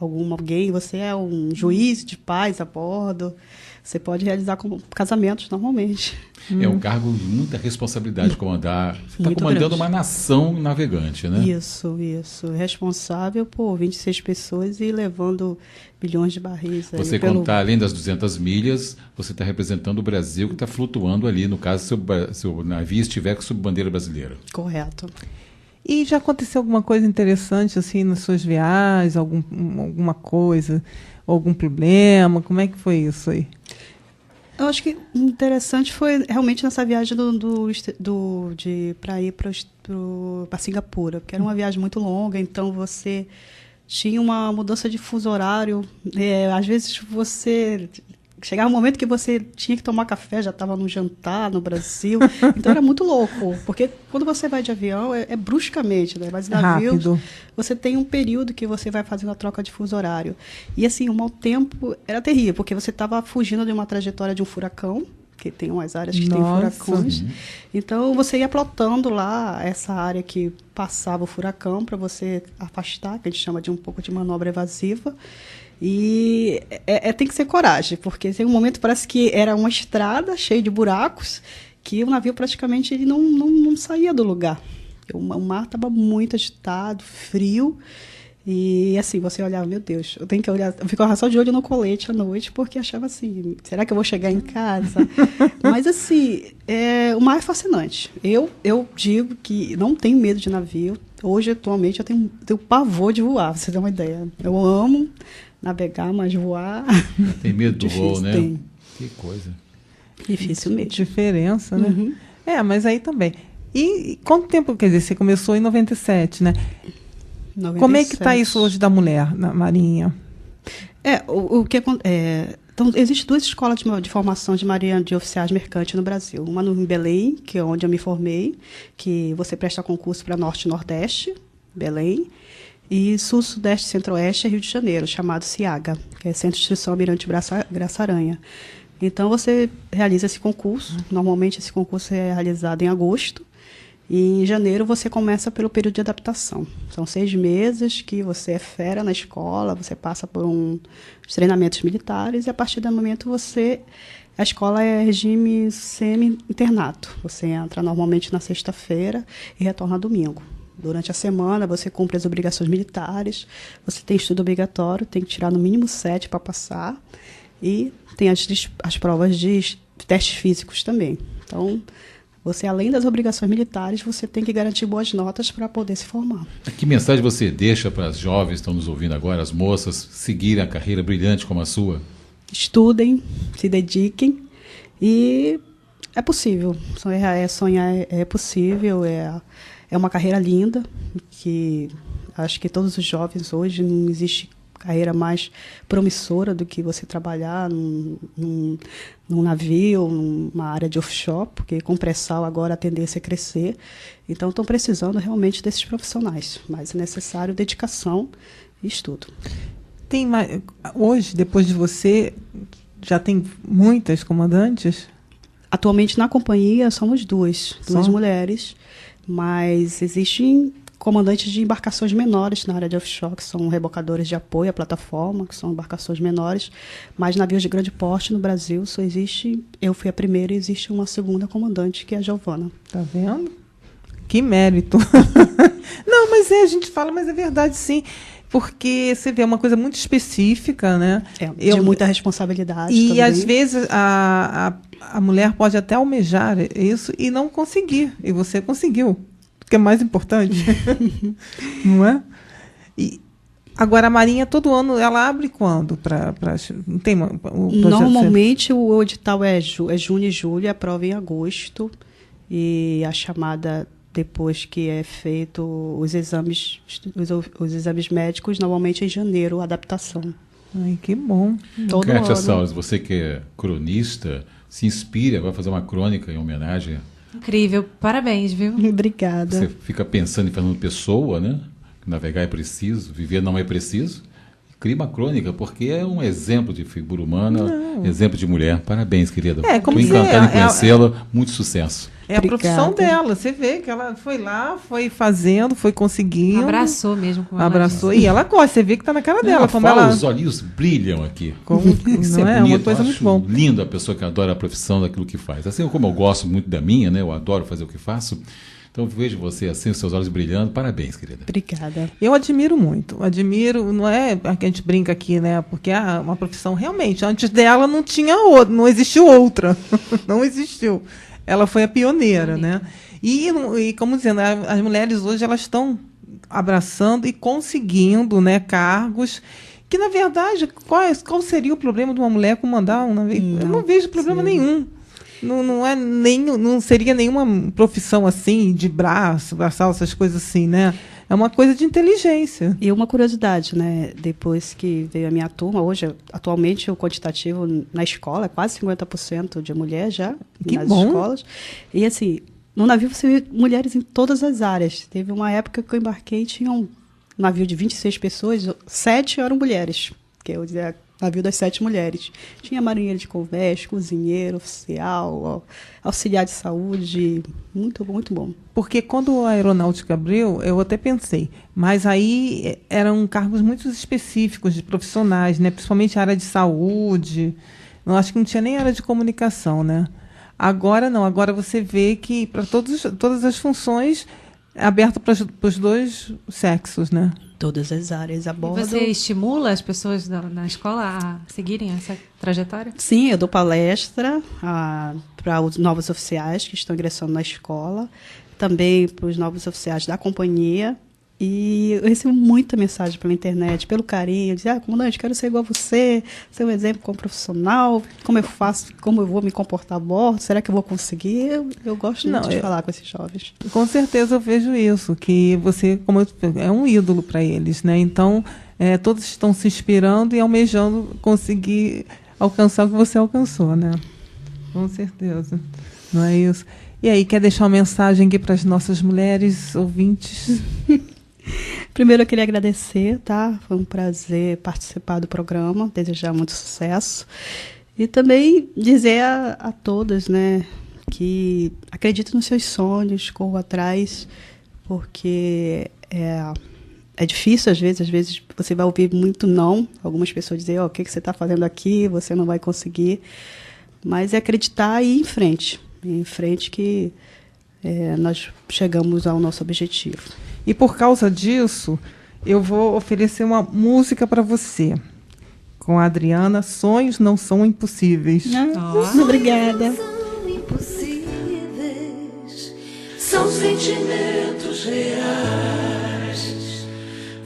alguém, você é um juiz de paz a bordo, você pode realizar casamentos normalmente. É um cargo de muita responsabilidade comandar. Você está comandando grande. Uma nação navegante, né? Isso. Responsável por 26 pessoas e levando bilhões de barris. Você, quando está além das 200 milhas, você está representando o Brasil que está flutuando ali, no caso, se o navio estiver sob bandeira brasileira. Correto. E já aconteceu alguma coisa interessante assim nas suas viagens, alguma coisa, algum problema? Como é que foi isso aí? Eu acho que interessante foi realmente nessa viagem para ir para Singapura, porque era uma viagem muito longa, então você tinha uma mudança de fuso horário. Às vezes você... Chegava um momento que você tinha que tomar café, já estava no jantar no Brasil. Então era muito louco. Porque quando você vai de avião, é bruscamente, né? Mas navio, Rápido. você tem um período que você vai fazendo a troca de fuso horário. E assim, o mau tempo era terrível, porque você estava fugindo de uma trajetória de um furacão, que tem umas áreas que tem Nossa. furacões. Então você ia plotando lá essa área que passava o furacão para você afastar, que a gente chama de um pouco de manobra evasiva. E tem que ser coragem, porque tem um momento, parece que era uma estrada cheia de buracos, que o navio praticamente ele não saía do lugar. O mar estava muito agitado, frio, e assim, você olhava, meu Deus, eu tenho que olhar, eu ficava só de olho no colete à noite, porque achava assim, será que eu vou chegar em casa? Mas assim, o mar é fascinante. Eu digo que não tenho medo de navio. Hoje, atualmente, eu tenho pavor de voar, pra você ter uma ideia. Eu amo navegar, mas voar... Tem medo do voo, difícil, né? tem. Que coisa. Difícil mesmo. Diferença, né? Uhum. Mas aí também. E quanto tempo, quer dizer, você começou em 97, né? 97. Como é que está isso hoje da mulher na Marinha? O que então, existem duas escolas de formação de marinha de oficiais mercantes no Brasil. Uma em Belém, que é onde eu me formei, que você presta concurso para Norte e Nordeste, Belém, e Sul, Sudeste, Centro-Oeste, Rio de Janeiro, chamado CIAGA, que é Centro de Instrução Almirante Graça Aranha. Então, você realiza esse concurso. Normalmente, esse concurso é realizado em agosto. E em janeiro, você começa pelo período de adaptação. São 6 meses que você é fera na escola, você passa por uns treinamentos militares, e a partir do momento a escola é regime semi-internato. Você entra normalmente na sexta-feira e retorna domingo. Durante a semana, você cumpre as obrigações militares, você tem estudo obrigatório, tem que tirar no mínimo 7 para passar, e tem as provas de testes físicos também. Então, você, além das obrigações militares, você tem que garantir boas notas para poder se formar. Que mensagem você deixa para as jovens que estão nos ouvindo agora, as moças, seguirem a carreira brilhante como a sua? Estudem, se dediquem, e é possível. Sonhar é possível, é uma carreira linda, que acho que todos os jovens hoje, não existe carreira mais promissora do que você trabalhar num navio, numa área de offshore, porque com pré-sal agora a tendência é crescer. Então, estão precisando realmente desses profissionais, mas é necessário dedicação e estudo. Hoje, depois de você, já tem muitas comandantes? Atualmente, na companhia, somos duas mulheres, mas existem comandantes de embarcações menores na área de offshore, que são rebocadores de apoio à plataforma, que são embarcações menores, mas navios de grande porte no Brasil só existe, eu fui a primeira e existe uma segunda comandante, que é a Giovana. Tá vendo? Que mérito. Não, mas a gente fala, mas é verdade sim, porque você vê uma coisa muito específica, né? De muita responsabilidade e também. Às vezes a mulher pode até almejar isso e não conseguir, e você conseguiu. Que é mais importante, não é? E agora a Marinha todo ano ela abre quando não tem normalmente o edital é junho e julho, a prova em agosto, e a chamada depois que é feito os exames médicos, normalmente é em janeiro, a adaptação. Ai, que bom. Todo Kátia ano. Salles, você que é cronista, se inspira, vai fazer uma crônica em homenagem. Incrível, parabéns, viu? Obrigada. Você fica pensando em Fernando Pessoa, né? Navegar é preciso, viver não é preciso. Cria uma crônica, porque é um exemplo de figura humana, exemplo de mulher. Parabéns, querida. Como estou encantado em conhecê-la. Muito sucesso. É a profissão dela. Você vê que ela foi lá, foi fazendo, foi conseguindo. Abraçou mesmo. Como abraçou. E ela gosta. Você vê que está na cara dela. Os olhinhos brilham aqui. Isso não é bonito, uma coisa muito bom. Linda a pessoa que adora a profissão daquilo que faz. Assim como eu gosto muito da minha, né? Eu adoro fazer o que faço. Então vejo você assim, os seus olhos brilhando. Parabéns, querida. Obrigada. Eu admiro muito. Admiro, não é a que a gente brinca aqui, né? Porque é uma profissão realmente. Antes dela não tinha outra, não existiu outra. Não existiu. Ela foi a pioneira, né? E como dizendo, as mulheres hoje elas estão abraçando e conseguindo, né, cargos que, na verdade, qual seria o problema de uma mulher comandar um navio? Eu não vejo problema nenhum. Não seria nenhuma profissão assim, de braçal, essas coisas assim, né? É uma coisa de inteligência. E uma curiosidade, né? Depois que veio a minha turma, hoje, atualmente, o quantitativo na escola é quase 50% de mulher já, Que nas bom. escolas. E, assim, no navio você vê mulheres em todas as áreas. Teve uma época que eu embarquei e tinha um navio de 26 pessoas, 7 eram mulheres, que eu dizia navio das 7 mulheres. Tinha marinheiro de convés, cozinheiro, oficial, auxiliar de saúde, muito bom, muito bom. Porque quando a aeronáutica abriu, eu até pensei, mas aí eram cargos muito específicos de profissionais, né? Principalmente a área de saúde. Eu acho que não tinha nem área de comunicação, né? Agora não, agora você vê que para todas as funções é aberto para os dois sexos, né? Todas as áreas a E bordo. você estimula as pessoas na escola a seguirem essa trajetória? Sim, eu dou palestra para os novos oficiais que estão ingressando na escola, também para os novos oficiais da companhia. E eu recebo muita mensagem pela internet, pelo carinho, de comandante, quero ser igual a você, ser um exemplo como profissional, como eu faço, como eu vou me comportar a bordo, será que eu vou conseguir? Eu gosto muito de falar com esses jovens. Com certeza eu vejo isso, que você é um ídolo para eles, né? Então, todos estão se inspirando e almejando conseguir alcançar o que você alcançou, né? Com certeza. Não é isso? E aí, quer deixar uma mensagem aqui para as nossas mulheres ouvintes? Primeiro eu queria agradecer, tá? Foi um prazer participar do programa, desejar muito sucesso. E também dizer a todas, né, que acreditem nos seus sonhos, corram atrás, porque é difícil às vezes você vai ouvir muito não, algumas pessoas dizem, o que você está fazendo aqui, você não vai conseguir, mas é acreditar e ir em frente que nós chegamos ao nosso objetivo. E por causa disso, eu vou oferecer uma música para você. Com a Adriana, Sonhos Não São Impossíveis. Obrigada. São impossíveis, são sentimentos reais.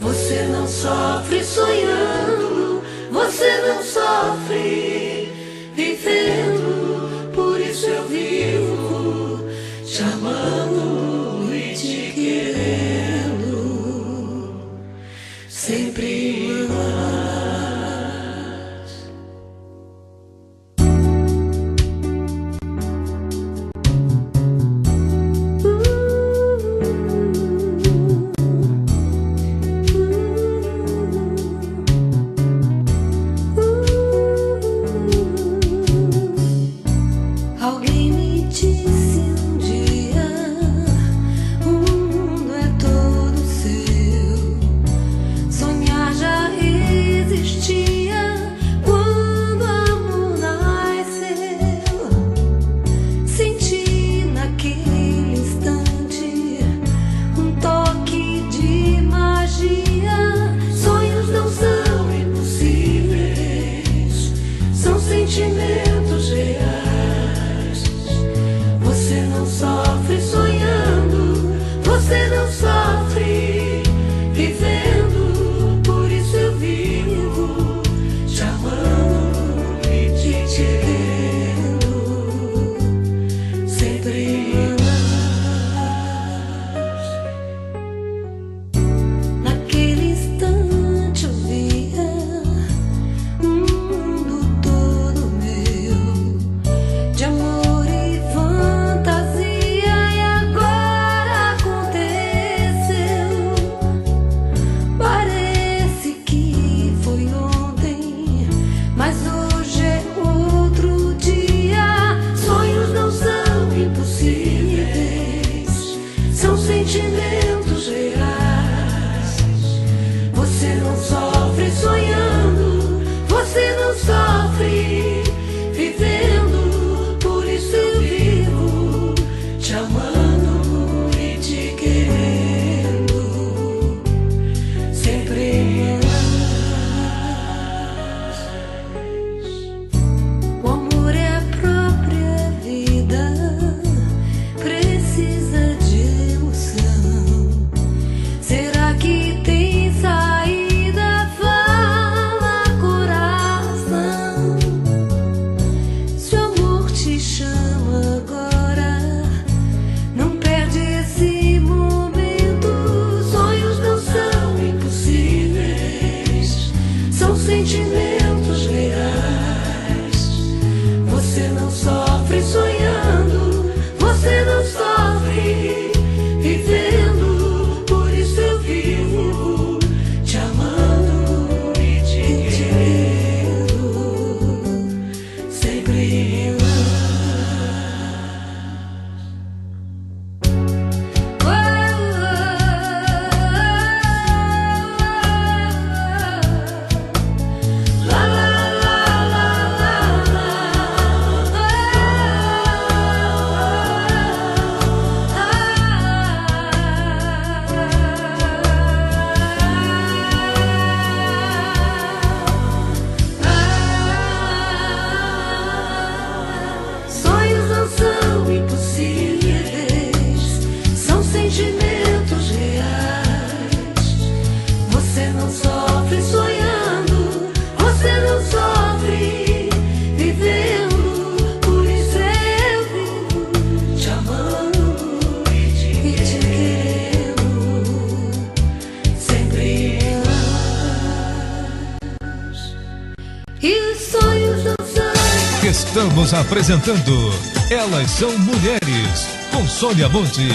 Você não sofre sonhando, você não sofre vivendo. Por isso eu vivo te amando e te querendo sempre mais. Alguém me disse um dia, o mundo é todo seu. Sonhar já Estamos apresentando Elas São Mulheres, com Sônia Monte.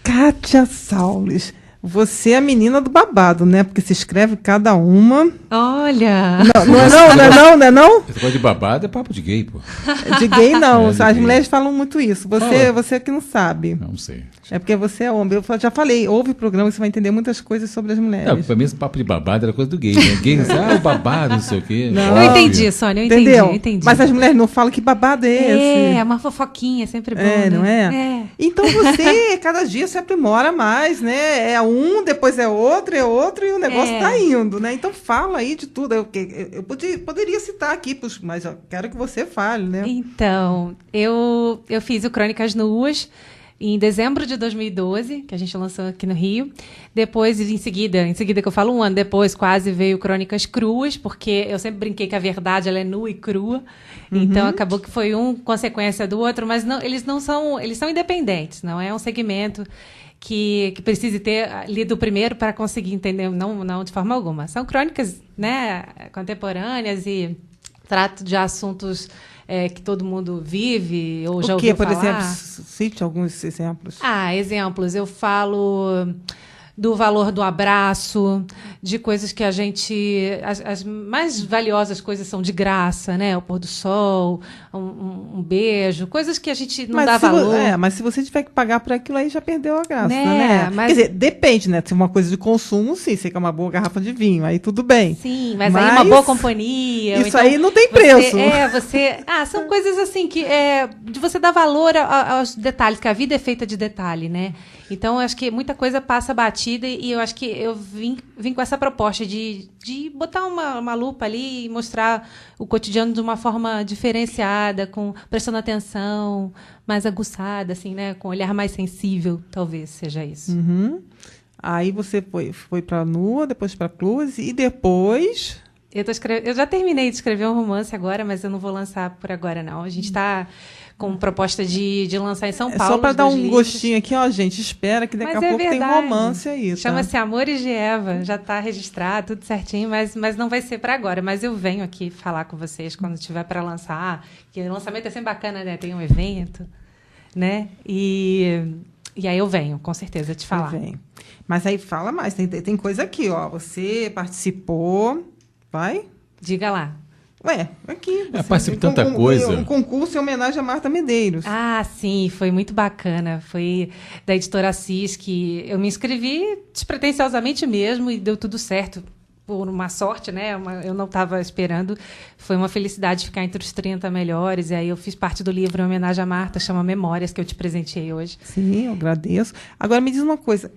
Kátia Saules, você é a menina do babado, né? Porque se escreve cada uma. Olha! Não é não? Esse negócio de babado é papo de gay, pô. De gay não, É, de as gay. mulheres falam muito isso. Você que não sabe. Não sei. É porque você é homem. Eu já falei, ouve o programa, você vai entender muitas coisas sobre as Não, mulheres. pra mim esse papo de babado era coisa do gay, né? Gay, o babado, não sei o quê. Não. Eu Óbvio. entendi, Sônia, eu Entendeu? entendi. Mas as mulheres não falam que babado é esse. É uma fofoquinha, sempre bom, É, né? não é? Então você, cada dia se aprimora mais, né? É um, depois é outro, e o negócio tá indo, né? Então fala aí de tudo. Eu poderia citar aqui, mas eu quero que você fale, né? Então, eu fiz o Crônicas Nuas em dezembro de 2012, que a gente lançou aqui no Rio. Depois, em seguida que eu falo um ano depois, quase veio Crônicas Cruas, porque eu sempre brinquei que a verdade ela é nua e crua. Então, acabou que foi um consequência do outro, mas não, eles são independentes, não é um segmento que precise ter lido o primeiro para conseguir entender, não de forma alguma. São crônicas, né, contemporâneas e tratam de assuntos que todo mundo vive ou já ouviu falar. Por exemplo, cite alguns exemplos. Exemplos. Eu falo do valor do abraço, de coisas que a gente... As mais valiosas coisas são de graça, né? O pôr do sol, um beijo, coisas que a gente não dá valor. Mas se você tiver que pagar por aquilo aí, já perdeu a graça, Né? né? Mas- Quer dizer, depende, né? Se é uma coisa de consumo, sim. Você quer uma boa garrafa de vinho, aí tudo bem. Sim, mas aí uma boa companhia. ou Isso aí não tem você- preço. são coisas assim que de você dar valor aos detalhes, que a vida é feita de detalhe, né? Então, eu acho que muita coisa passa batida e eu acho que eu vim com essa proposta de botar uma lupa ali e mostrar o cotidiano de uma forma diferenciada, prestando atenção, mais aguçada, assim, né? Com um olhar mais sensível, talvez seja isso. Aí você foi pra Nua, depois pra Cruz e depois... Eu já terminei de escrever um romance agora, mas eu não vou lançar por agora, não. A gente está com proposta de lançar em São Paulo. Só para os dar dois um livros. gostinho aqui, ó, gente. Espera que daqui Mas a é pouco tem um verdade. romance aí. Tá? Chama-se Amores de Eva. Já está registrado, tudo certinho, mas não vai ser para agora. Mas eu venho aqui falar com vocês quando tiver para lançar. Que o lançamento é sempre bacana, né? Tem um evento, né? E aí eu venho, com certeza, te falar. Vem. Mas aí fala mais. Tem coisa aqui, ó. Você participou. Vai? Diga lá. Ué, aqui. Participa de tanta coisa. Um concurso em homenagem a Marta Medeiros. Ah, sim, foi muito bacana. Foi da editora Assis que eu me inscrevi despretensiosamente mesmo e deu tudo certo. Por uma sorte, né? Eu não estava esperando. Foi uma felicidade ficar entre os 30 melhores. E aí eu fiz parte do livro em homenagem a Marta, chama Memórias, que eu te presenteei hoje. Sim, eu agradeço. Agora me diz uma coisa.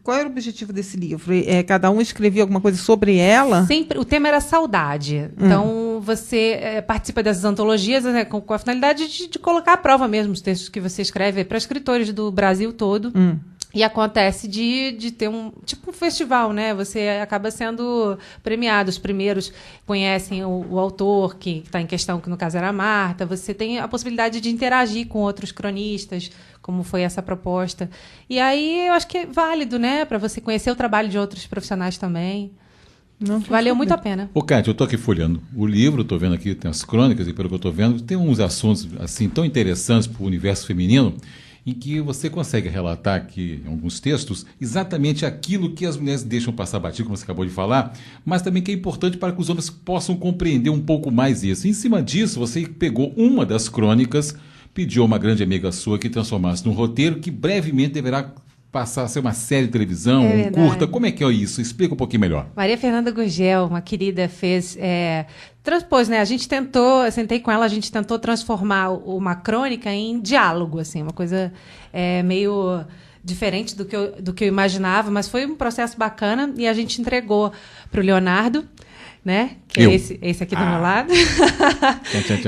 Qual era o objetivo desse livro? Cada um escrevia alguma coisa sobre ela? Sempre, o tema era saudade. Então, você participa dessas antologias, né, com a finalidade de colocar à prova mesmo os textos que você escreve para escritores do Brasil todo. E acontece de ter um festival, né? Você acaba sendo premiado. Os primeiros conhecem o autor, que está em questão, que no caso era a Marta. Você tem a possibilidade de interagir com outros cronistas, como foi essa proposta. E aí eu acho que é válido, né? Para você conhecer o trabalho de outros profissionais também. Valeu muito a pena. Ô, Kátia, eu estou aqui folhando o livro, estou vendo aqui, tem as crônicas, e pelo que eu estou vendo, tem uns assuntos assim tão interessantes para o universo feminino, em que você consegue relatar aqui, em alguns textos, exatamente aquilo que as mulheres deixam passar batido, como você acabou de falar, mas também que é importante para que os homens possam compreender um pouco mais isso. Em cima disso, você pegou uma das crônicas, pediu a uma grande amiga sua que transformasse num roteiro que brevemente deverá passar a ser uma série de televisão, um curta. Como é que é isso? Explica um pouquinho melhor. Maria Fernanda Gurgel, uma querida, transpôs, né? Eu sentei com ela, a gente tentou transformar uma crônica em diálogo, assim, uma coisa meio diferente do que eu imaginava, mas foi um processo bacana e a gente entregou para o Leonardo, né? Que é esse aqui do meu lado.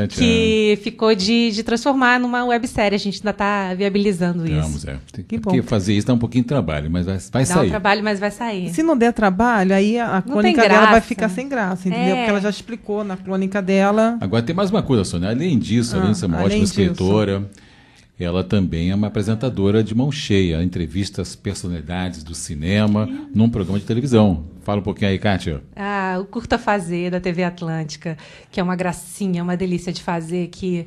Que ficou de transformar numa websérie. A gente ainda está viabilizando isso. Porque fazer isso dá um pouquinho de trabalho, mas vai sair. Dá um trabalho, mas vai sair. Se não der trabalho, aí a crônica dela vai ficar sem graça, entendeu? Porque ela já explicou na crônica dela. Agora tem mais uma coisa, Sônia. Além disso, além de ser uma ótima escritora, ela também é uma apresentadora de mão cheia. Ela entrevista as personalidades do cinema num programa de televisão. Fala um pouquinho aí, Kátia. O Curta Fazer, da TV Atlântica, que é uma gracinha, uma delícia de fazer, que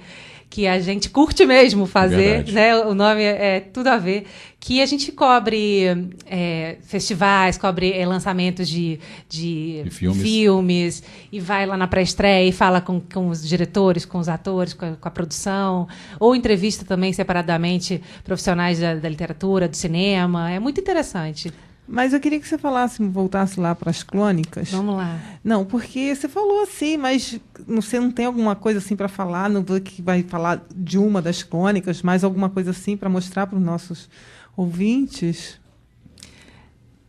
a gente curte mesmo fazer, Verdade. né? O nome é tudo a ver, que a gente cobre festivais, cobre lançamentos de filmes, e vai lá na pré-estreia e fala com os diretores, com os atores, com a produção, ou entrevista também separadamente profissionais da literatura, do cinema. É muito interessante. Mas eu queria que você voltasse lá para as crônicas. Vamos lá. Não, porque você falou assim, mas você não tem alguma coisa assim para falar, não que vai falar de uma das crônicas, mas alguma coisa assim para mostrar para os nossos ouvintes?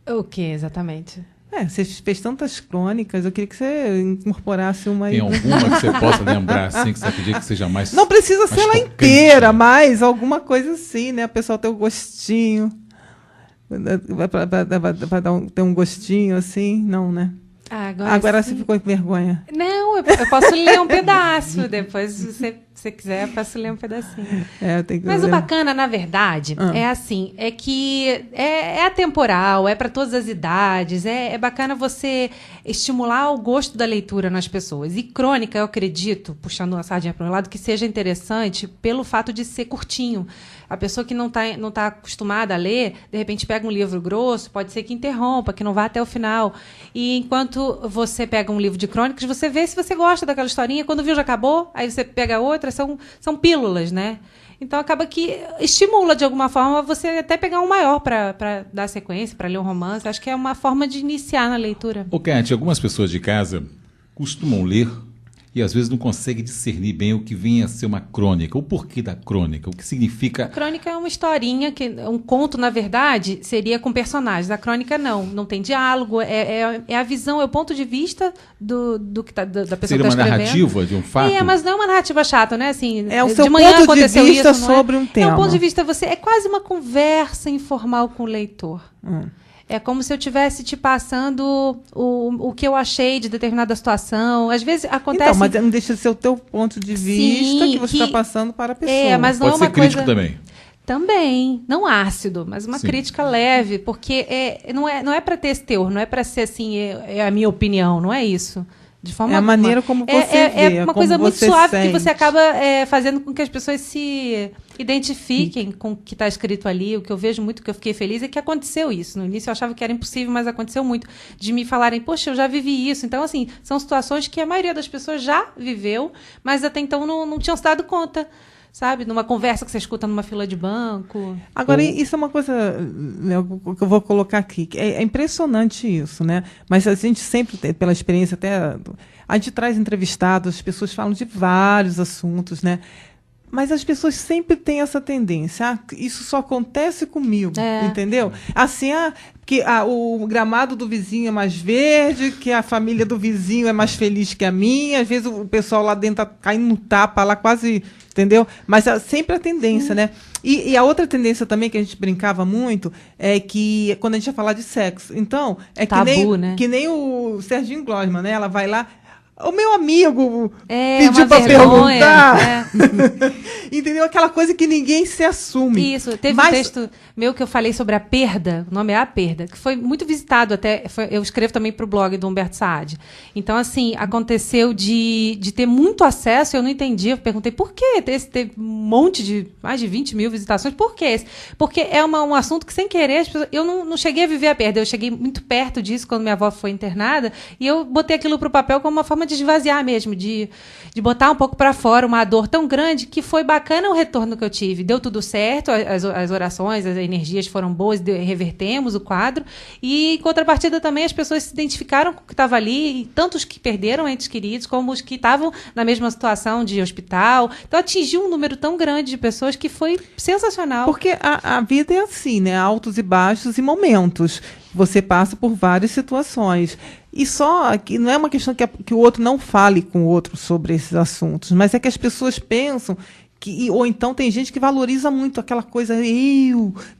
O que exatamente? Você fez tantas crônicas, eu queria que você incorporasse uma aí. Tem alguma que você possa lembrar, assim, que você acredita que seja mais... Não precisa ser ela tocante, inteira, mas alguma coisa assim, né? O pessoal ter o gostinho. Vai ter um gostinho assim? Não, né? Agora você ficou com vergonha. Não, eu posso ler um pedaço. Depois, se você quiser, eu posso ler um pedacinho. Mas o bacana, na verdade, é assim, é que é atemporal, é para todas as idades, é bacana você estimular o gosto da leitura nas pessoas. E crônica, eu acredito, puxando uma sardinha para um lado, que seja interessante pelo fato de ser curtinho. A pessoa que não tá acostumada a ler, de repente pega um livro grosso, pode ser que interrompa, que não vá até o final. E enquanto você pega um livro de crônicas, você vê se você gosta daquela historinha. Quando viu, já acabou, aí você pega outra, são pílulas, né? Então acaba que estimula, de alguma forma, você até pegar um maior para dar sequência, para ler um romance. Acho que é uma forma de iniciar na leitura. Ô, Kátia, algumas pessoas de casa costumam ler e às vezes não consegue discernir bem o que vem a ser uma crônica, o porquê da crônica, o que significa... A crônica é uma historinha, um conto, na verdade, seria com personagens. A crônica não tem diálogo, é a visão, é o ponto de vista da pessoa que está escrevendo. Seria uma narrativa de um fato? Mas não é uma narrativa chata, né? Assim, é o seu de manhã ponto de aconteceu vista isso, sobre um tema. É um ponto de vista, é quase uma conversa informal com o leitor. É como se eu estivesse te passando o que eu achei de determinada situação. Às vezes acontece... Então, mas não deixa de ser o teu ponto de vista que você está passando para a pessoa. Mas não pode ser crítico também. Também, não ácido, mas uma crítica leve, porque não é para ter esse teor, não é para ser assim, é a minha opinião, não é isso. De forma a maneira como você vê, é uma coisa muito suave sente. Que você acaba fazendo com que as pessoas se identifiquem com o que está escrito ali. O que eu vejo muito, que eu fiquei feliz, é que aconteceu isso. No início eu achava que era impossível, mas aconteceu muito. De me falarem, poxa, eu já vivi isso. Então, assim, são situações que a maioria das pessoas já viveu, mas até então não tinham se dado conta. Sabe? Numa conversa que você escuta numa fila de banco. Agora, isso é uma coisa, né, que eu vou colocar aqui. É impressionante isso, né? Mas a gente sempre, pela experiência até... A gente traz entrevistados, as pessoas falam de vários assuntos, né? Mas as pessoas sempre têm essa tendência. Isso só acontece comigo, entendeu? Assim, que o gramado do vizinho é mais verde, que a família do vizinho é mais feliz que a minha. Às vezes o pessoal lá dentro está caindo no tapa, lá quase, entendeu? Mas sempre a tendência, né? E a outra tendência também que a gente brincava muito é que quando a gente ia falar de sexo. Então, tabu, né? Que nem o Serginho Glosman, né? Ela vai lá... O meu amigo pediu para perguntar. Entendeu? Aquela coisa que ninguém se assume. Isso. Teve um texto meu que eu falei sobre a perda, o nome é A Perda, que foi muito visitado até. Eu escrevo também para o blog do Humberto Saad. Então, assim, aconteceu de ter muito acesso, eu não entendi. Eu perguntei por que teve um monte de mais de 20 mil visitações. Por que esse? Porque é um assunto que, sem querer, as pessoas, eu não cheguei a viver a perda. Eu cheguei muito perto disso quando minha avó foi internada e eu botei aquilo para o papel como uma forma de esvaziar mesmo, de botar um pouco para fora uma dor tão grande que foi bacana o retorno que eu tive. Deu tudo certo, as orações, as energias foram boas, revertemos o quadro. E, em contrapartida, também as pessoas se identificaram com o que estava ali, e tanto os que perderam entes queridos, como os que estavam na mesma situação de hospital. Então, atingiu um número tão grande de pessoas que foi sensacional. Porque a vida é assim, né? Altos e baixos e momentos. Você passa por várias situações. E só que não é uma questão que o outro não fale com o outro sobre esses assuntos, mas é que as pessoas pensam ou então tem gente que valoriza muito aquela coisa,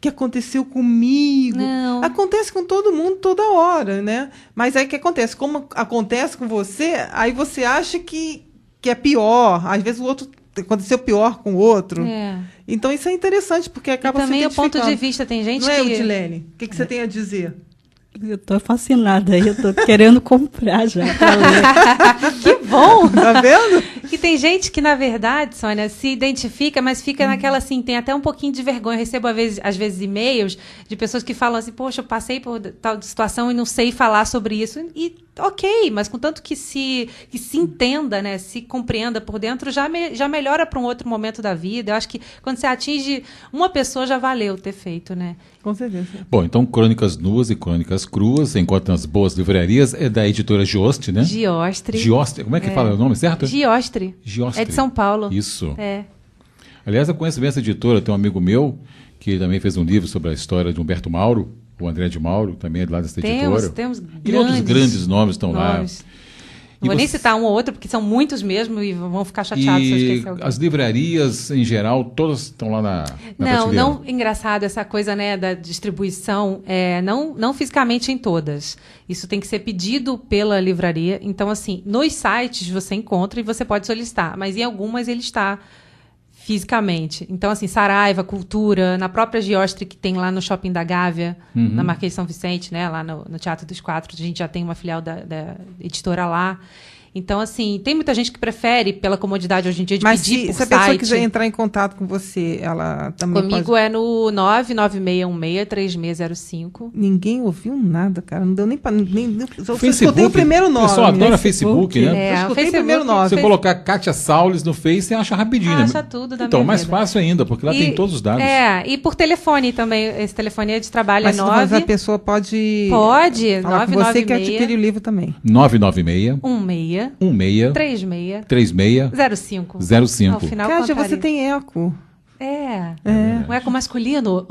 que aconteceu comigo. Não. Acontece com todo mundo toda hora, né? Mas aí o que acontece? Como acontece com você, aí você acha que é pior. Às vezes o outro aconteceu pior com o outro. Então isso é interessante, porque acaba e também se o ponto de vista, tem gente não que... Edilene? O que você tem a dizer? Eu tô fascinada aí, eu tô querendo comprar já pra ler. Que bom! Tá vendo? E tem gente que, na verdade, Sônia, se identifica, mas fica naquela assim, tem até um pouquinho de vergonha. Eu recebo, às vezes, e-mails de pessoas que falam assim, poxa, eu passei por tal situação e não sei falar sobre isso. E ok, mas contanto que se entenda, né, se compreenda por dentro, já melhora para um outro momento da vida. Eu acho que quando você atinge uma pessoa, já valeu ter feito, né? Com certeza. Bom, então Crônicas Nuas e Crônicas Cruas, você encontra nas boas livrarias, é da editora Giostre, né? Giostre. Giostre, como é que fala o nome, certo? Giostre. Giostre. É de São Paulo. Isso. É. Aliás, eu conheço bem essa editora, tem um amigo meu que também fez um livro sobre a história de Humberto Mauro, o André de Mauro, também é do lado dessa editora. Temos E outros grandes nomes estão lá. Não vou nem citar um ou outro, porque são muitos mesmo e vão ficar chateados se eu esquecer alguém. As livrarias, em geral, todas estão lá na prateleira. Não, engraçado essa coisa, né, da distribuição, não fisicamente em todas. Isso tem que ser pedido pela livraria. Então, assim, nos sites você encontra e você pode solicitar, mas em algumas ele está fisicamente. Então, assim, Saraiva, Cultura, na própria Giostre, que tem lá no Shopping da Gávea, na Marquês de São Vicente, né, lá no Teatro dos Quatro, a gente já tem uma filial da editora lá. Então, assim, tem muita gente que prefere, pela comodidade hoje em dia, de pedir por se a site. pessoa quiser entrar em contato com você, ela também Comigo pode... é no 996163605. Ninguém ouviu nada, cara. Não deu nem pra... Só Facebook, escutei o primeiro nome. O pessoal adora Facebook, né? Eu É, escutei o Facebook, primeiro nome. Se você colocar Kátia Saules no Face, você acha rapidinho. Acha né? tudo da Então, minha mais vida. fácil ainda, porque lá tem todos os dados. E por telefone também. Esse telefone é de trabalho, Mas, é mas a 9... pessoa pode... Pode, falar com você que adquire o livro também. 996 16 36 05. 05. Ao final, Kátia, contaria. você tem eco. Um eco masculino.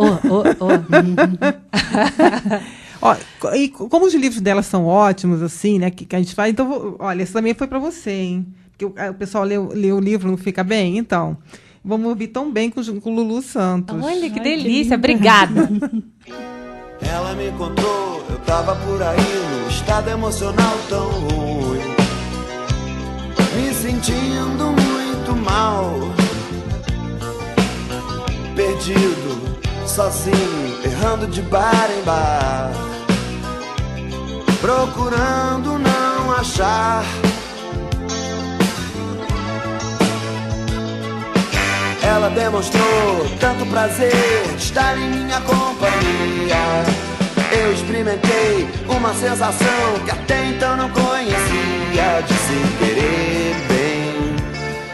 Ó, e como os livros dela são ótimos, assim, né, que a gente faz, então, olha, esse também foi para você, hein? Porque o pessoal lê o livro, não fica bem? Então, vamos ouvir tão bem com o Lulu Santos. Olha, que delícia. Obrigada. Ela me encontrou, eu tava por aí num estado emocional tão ruim, me sentindo muito mal, perdido, sozinho, errando de bar em bar, procurando não achar. Ela demonstrou tanto prazer de estar em minha companhia. Eu experimentei uma sensação que até então não conhecia, de se querer bem,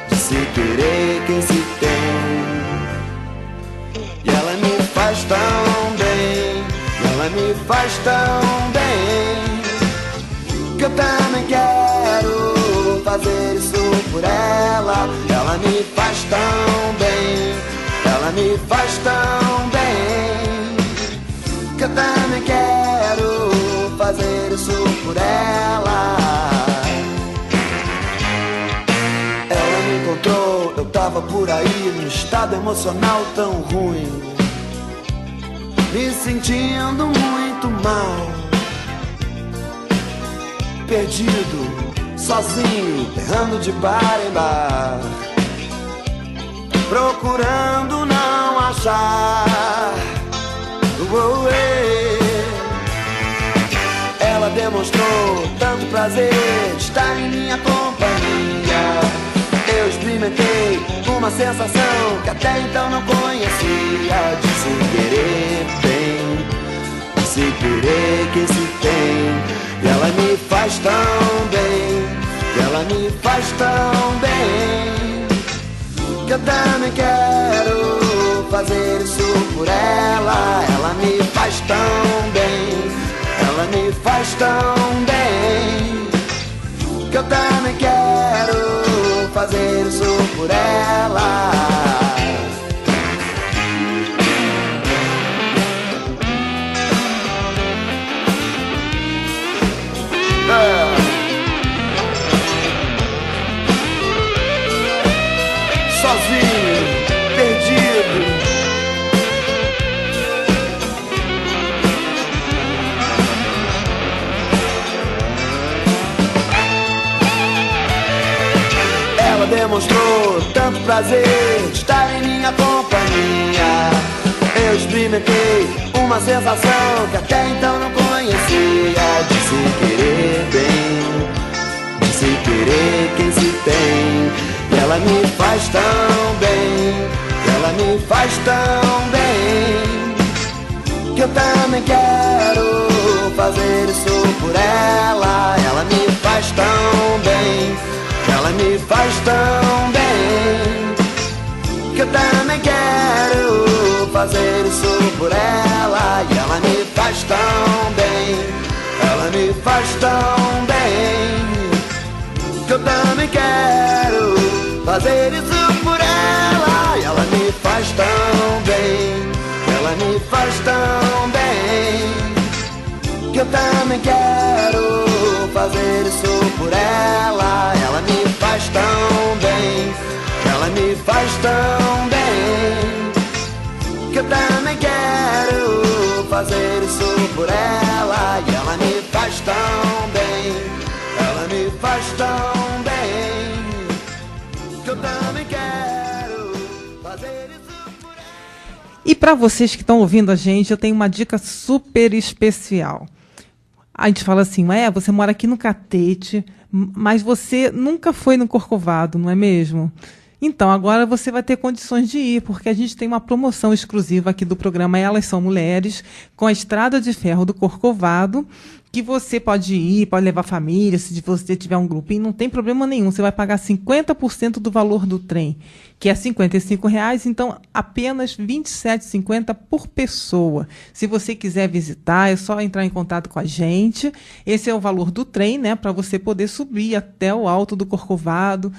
de se querer quem se tem. E ela me faz tão bem, ela me faz tão bem, que eu também quero fazer isso por ela. Ela me faz tão bem, ela me faz tão bem, que eu também quero fazer isso por ela. Ela me encontrou, eu tava por aí num estado emocional tão ruim, me sentindo muito mal, perdido, sozinho, errando de bar em bar, procurando não achar. Ela demonstrou tanto prazer de estar em minha companhia. Eu experimentei uma sensação que até então não conhecia, de se querer bem, de se querer quem se tem. E ela me faz tão bem, e ela me faz tão bem, que eu também quero fazer isso por ela. Ela me faz tão bem, ela me faz tão bem, que eu também quero fazer isso por ela. Sozinho, perdido, ela demonstrou tanto prazer de estar em minha companhia. Eu experimentei uma sensação que até então não conhecia, conhecia. De se querer bem, de se querer quem se tem. E ela me faz tão bem, ela me faz tão bem, que eu também quero fazer isso por ela. Ela me faz tão bem, ela me faz tão bem, que eu também quero fazer isso por ela. E ela me faz tão bem, ela me faz tão bem, que eu também quero fazer isso por ela. E ela me faz tão bem, ela me faz tão bem, que eu também quero fazer isso por ela. Ela me faz tão bem, ela me faz tão bem, que eu também quero fazer isso por ela. E ela me faz tão bem, ela me faz tão bem, que eu também quero fazer isso por ela. E para vocês que estão ouvindo a gente, eu tenho uma dica super especial. A gente fala assim, você mora aqui no Catete, mas você nunca foi no Corcovado, não é mesmo? Então, agora você vai ter condições de ir, porque a gente tem uma promoção exclusiva aqui do programa Elas São Mulheres, com a Estrada de Ferro do Corcovado, que você pode ir, pode levar a família, se você tiver um grupinho, não tem problema nenhum. Você vai pagar 50% do valor do trem, que é R$ 55,00, então apenas R$ 27,50 por pessoa. Se você quiser visitar, é só entrar em contato com a gente. Esse é o valor do trem, né, para você poder subir até o alto do Corcovado,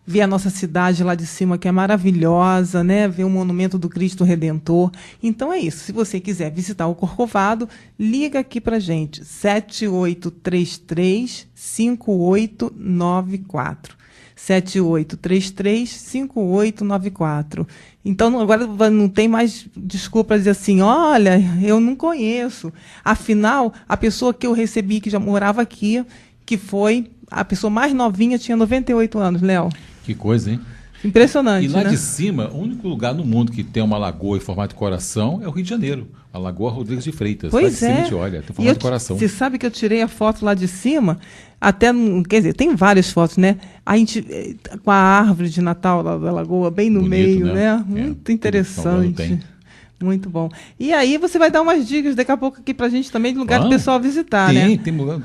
ver a nossa cidade lá de cima, que é maravilhosa, né? Ver o monumento do Cristo Redentor. Então é isso. Se você quiser visitar o Corcovado, liga aqui para a gente, 7833-5894. 7833-5894. Então, agora não tem mais desculpa para dizer assim, olha, eu não conheço. Afinal, a pessoa que eu recebi, que já morava aqui, que foi a pessoa mais novinha, tinha 98 anos, Léo. Que coisa, hein? Impressionante, E lá né? de cima, o único lugar no mundo que tem uma lagoa em formato de coração é o Rio de Janeiro. A Lagoa Rodrigues de Freitas. Lá de Pois cima é. a gente olha, tem formato de coração. Você sabe que eu tirei a foto lá de cima, até, quer dizer, tem várias fotos, né? A gente, com a árvore de Natal lá da lagoa, bem no Bonito, meio, né? né? Muito São interessante. Paulo tem. Muito bom. E aí você vai dar umas dicas daqui a pouco aqui pra gente também, de lugar do pessoal visitar, né?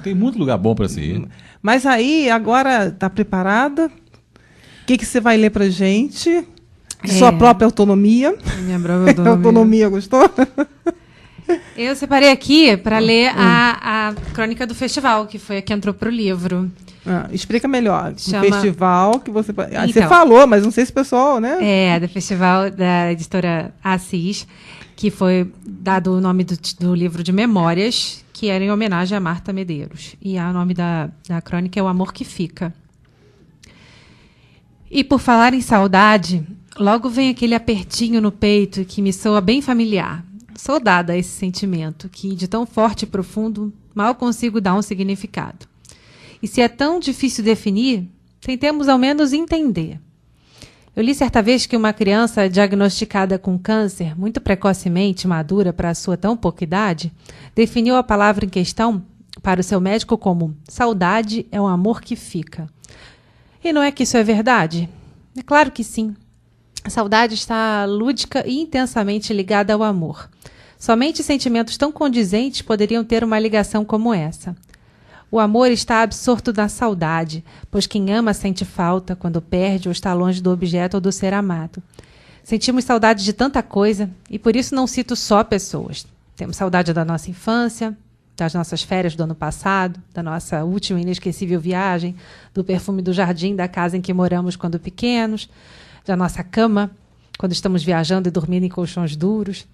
Tem muito lugar bom para se ir. Mas aí, agora, tá preparada? O que você vai ler pra gente? De sua própria autonomia. Minha própria Autonomia, gostou? Eu separei aqui para ler a crônica do festival, que foi a que entrou para o livro. Explica melhor. Chama- O festival que você... você Então. falou, mas não sei se o pessoal, né? É, do festival da editora Assis, que foi dado o nome do livro de memórias, que era em homenagem a Marta Medeiros. E o nome da crônica é O Amor que Fica. E por falar em saudade, logo vem aquele apertinho no peito que me soa bem familiar. Sou dada a esse sentimento, que de tão forte e profundo, mal consigo dar um significado. E se é tão difícil definir, tentemos ao menos entender. Eu li certa vez que uma criança diagnosticada com câncer, muito precocemente madura para a sua tão pouca idade, definiu a palavra em questão para o seu médico como saudade é um amor que fica. E não é que isso é verdade? É claro que sim. A saudade está lúdica e intensamente ligada ao amor. Somente sentimentos tão condizentes poderiam ter uma ligação como essa. O amor está absorto na saudade, pois quem ama sente falta quando perde ou está longe do objeto ou do ser amado. Sentimos saudade de tanta coisa e por isso não cito só pessoas. Temos saudade da nossa infância, das nossas férias do ano passado, da nossa última inesquecível viagem, do perfume do jardim da casa em que moramos quando pequenos, da nossa cama, quando estamos viajando e dormindo em colchões duros,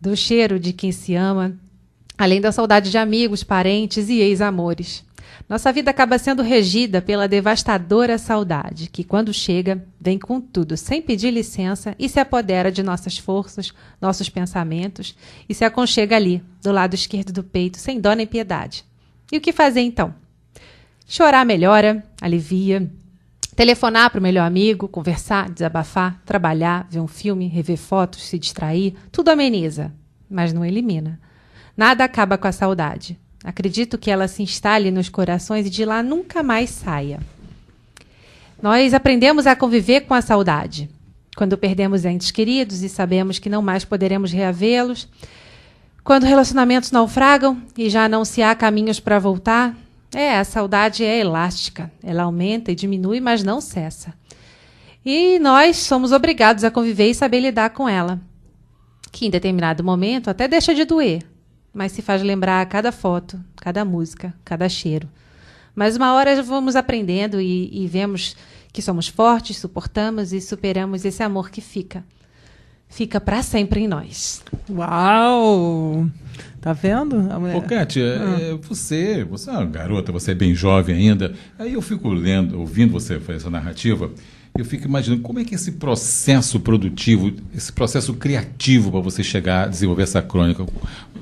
do cheiro de quem se ama, além da saudade de amigos, parentes e ex-amores. Nossa vida acaba sendo regida pela devastadora saudade, que quando chega, vem com tudo, sem pedir licença, e se apodera de nossas forças, nossos pensamentos, e se aconchega ali, do lado esquerdo do peito, sem dó nem piedade. E o que fazer então? Chorar melhora, alivia. Telefonar para o melhor amigo, conversar, desabafar, trabalhar, ver um filme, rever fotos, se distrair, tudo ameniza, mas não elimina. Nada acaba com a saudade. Acredito que ela se instale nos corações e de lá nunca mais saia. Nós aprendemos a conviver com a saudade. Quando perdemos entes queridos e sabemos que não mais poderemos reavê-los. Quando relacionamentos naufragam e já não se há caminhos para voltar. A saudade é elástica. Ela aumenta e diminui, mas não cessa. E nós somos obrigados a conviver e saber lidar com ela. Que em determinado momento até deixa de doer, mas se faz lembrar cada foto, cada música, cada cheiro. Mas uma hora vamos aprendendo e vemos que somos fortes, suportamos e superamos esse amor que fica. Fica para sempre em nós. Uau! Tá vendo? A mulher... Ô, Kátia, você é uma garota, você é bem jovem ainda. Aí eu fico ouvindo você fazer essa narrativa, eu fico imaginando como é que esse processo produtivo, esse processo criativo para você chegar a desenvolver essa crônica.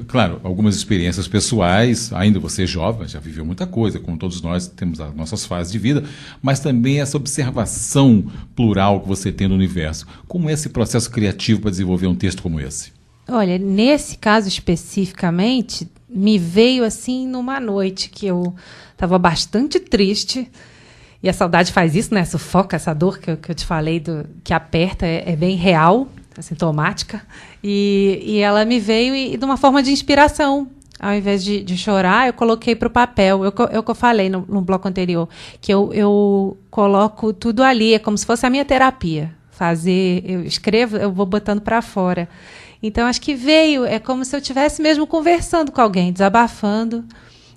Claro, algumas experiências pessoais, ainda você é jovem, já viveu muita coisa, como todos nós temos as nossas fases de vida, mas também essa observação plural que você tem no universo. Como é esse processo criativo para desenvolver um texto como esse? Olha, nesse caso especificamente, me veio assim numa noite que eu estava bastante triste. E a saudade faz isso, né? Sufoca essa dor que eu te falei, que aperta, é bem real, é sintomática. E ela me veio de uma forma de inspiração. Ao invés de chorar, eu coloquei para o papel. É o que eu falei no bloco anterior, que eu coloco tudo ali, é como se fosse a minha terapia. Eu escrevo, eu vou botando para fora. Então, acho que é como se eu estivesse mesmo conversando com alguém, desabafando.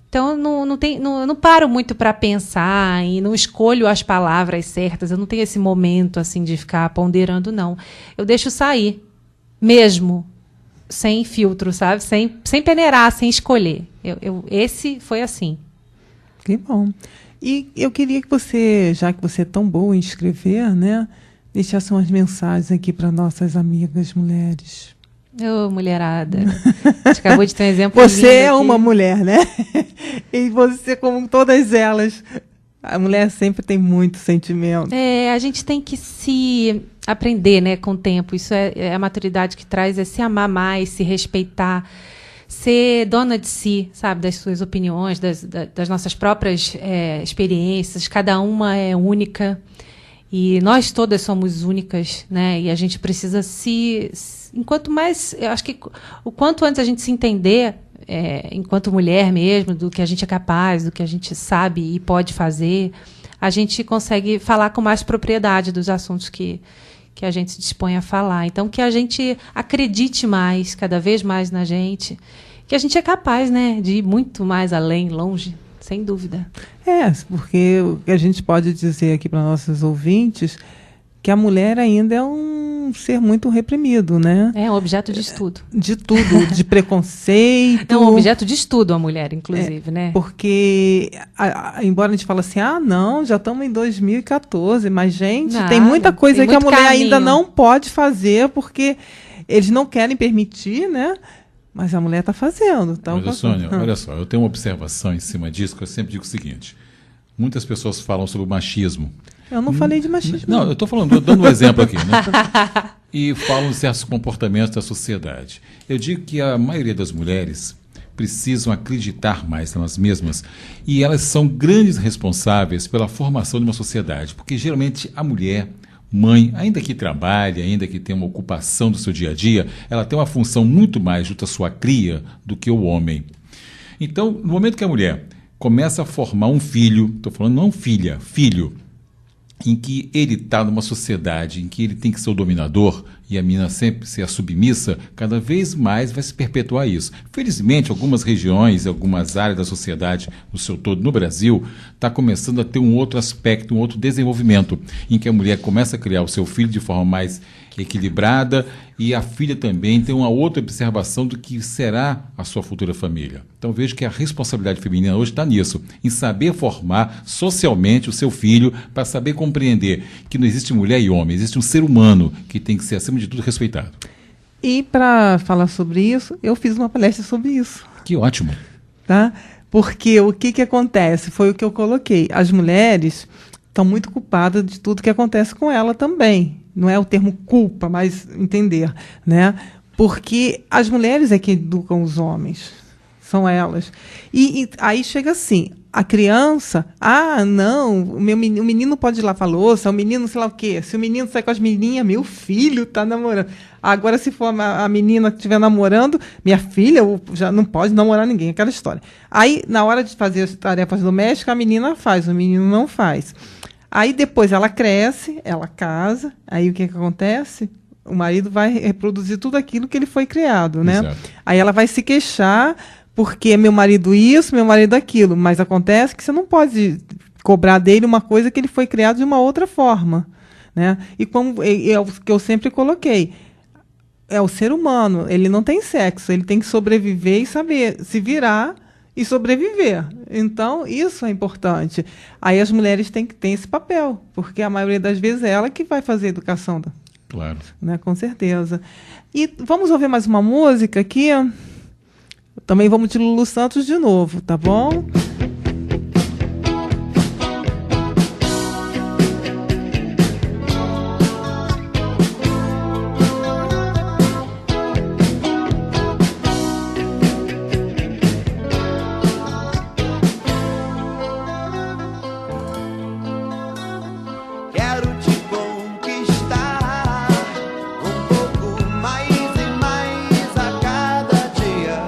Então, não paro muito para pensar e não escolho as palavras certas. Eu não tenho esse momento assim de ficar ponderando, não. Eu deixo sair, mesmo, sem filtro, sabe? Sem peneirar, sem escolher. Esse foi assim. Que bom. E eu queria que você, já que você é tão boa em escrever, né, deixasse umas mensagens aqui para nossas amigas mulheres. Ô, mulherada. A gente acabou de ter um exemplo. Você é aqui. uma mulher, né? E você, como todas elas, a mulher sempre tem muito sentimento. A gente tem que se aprender, né, com o tempo. Isso é a maturidade que traz, é se amar mais, se respeitar, ser dona de si, sabe? Das suas opiniões, das nossas próprias experiências. Cada uma é única. E nós todas somos únicas, né? E a gente precisa enquanto mais, eu acho que o quanto antes a gente se entender, enquanto mulher mesmo, do que a gente é capaz, do que a gente sabe e pode fazer, a gente consegue falar com mais propriedade dos assuntos que a gente se dispõe a falar. Então, que a gente acredite mais, cada vez mais na gente, que a gente é capaz, né, de ir muito mais além, longe. Sem dúvida. Porque o que a gente pode dizer aqui para nossos ouvintes que a mulher ainda é um ser muito reprimido, né? É um objeto de estudo. De tudo, de preconceito. É um objeto de estudo a mulher, inclusive, né? Porque, embora a gente fale assim, não, já estamos em 2014, mas, gente, tem muita coisa que a mulher ainda não pode fazer porque eles não querem permitir, né? Mas a mulher está fazendo. Mas, Sônia, olha só, eu tenho uma observação em cima disso, que eu sempre digo o seguinte. Muitas pessoas falam sobre o machismo. Eu não falei de machismo. Não, eu estou dando um exemplo aqui, né? E falam de certos comportamentos da sociedade. Eu digo que a maioria das mulheres precisam acreditar mais nelas mesmas e elas são grandes responsáveis pela formação de uma sociedade, porque geralmente a mulher... mãe, ainda que trabalhe, ainda que tenha uma ocupação do seu dia a dia, ela tem uma função muito mais junto à sua cria do que o homem. Então, no momento que a mulher começa a formar um filho, estou falando não filha, filho, em que ele está numa sociedade em que ele tem que ser o dominador e a menina sempre ser a submissa, cada vez mais vai se perpetuar isso. Felizmente, algumas regiões, algumas áreas da sociedade, no seu todo, no Brasil, está começando a ter um outro aspecto, um outro desenvolvimento, em que a mulher começa a criar o seu filho de forma mais equilibrada e a filha também tem uma outra observação do que será a sua futura família. Então vejo que a responsabilidade feminina hoje está nisso, em saber formar socialmente o seu filho para saber compreender que não existe mulher e homem, existe um ser humano que tem que ser, acima de tudo, respeitado. E para falar sobre isso, eu fiz uma palestra sobre isso. Que ótimo. Tá? Porque o que acontece? Foi o que eu coloquei. As mulheres estão muito culpadas de tudo que acontece com ela também. Não é o termo culpa, mas entender, né? Porque as mulheres é que educam os homens, São elas. E aí chega assim, a criança, não, o menino pode lavar louça, o menino sei lá o quê. Se o menino sai com as menininhas, meu filho está namorando. Agora, se for a menina que estiver namorando, minha filha já não pode namorar ninguém, aquela história. Aí, na hora de fazer as tarefas domésticas, a menina faz, o menino não faz. Aí, depois, ela cresce, ela casa, aí o que acontece? O marido vai reproduzir tudo aquilo que ele foi criado, né? Exato. Aí ela vai se queixar, porque meu marido isso, meu marido aquilo. Mas acontece que você não pode cobrar dele uma coisa que ele foi criado de uma outra forma, né? E como é o que eu sempre coloquei, é o ser humano, ele não tem sexo, ele tem que sobreviver e saber se virar e sobreviver. Então, isso é importante. Aí as mulheres têm que ter esse papel, porque a maioria das vezes é ela que vai fazer a educação, Claro. né? Com certeza. E vamos ouvir mais uma música aqui. Também vamos de Lulu Santos de novo, tá bom? Quero te conquistar um pouco mais e mais a cada dia.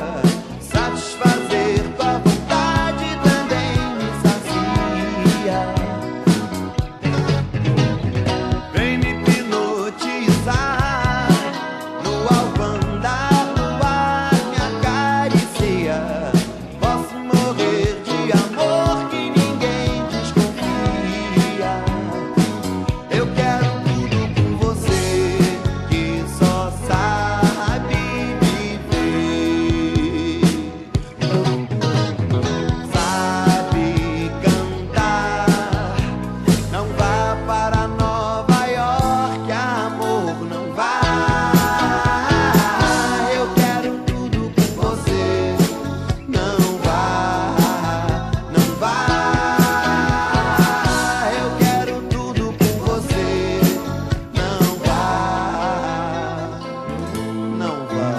Satisfazer tua vontade também me sacia. Vem me hipnotizar, no alvandar do ar me acaricia. Posso morrer de amor que ninguém desconfia. Eu quero tudo com você, que só sabe viver. Sabe cantar, não vá para Nova York, amor, não vá. Eu quero tudo com você, não vá, não vá. Eu quero tudo com você, não vá, não vá.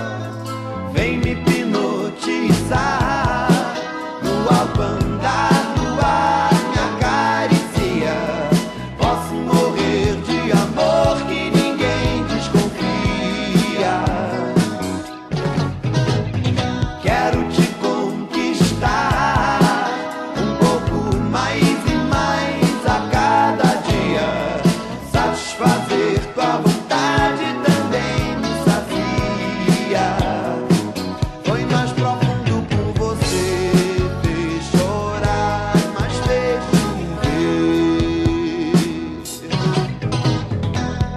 Vem me hipnotizar, no alvandar do ar me acaricia. Posso morrer de amor que ninguém desconfia. Quero te conquistar um pouco mais e mais a cada dia. Satisfazer tua vontade também me sacia. Foi mais profundo por você, fez chorar, mas fez chover.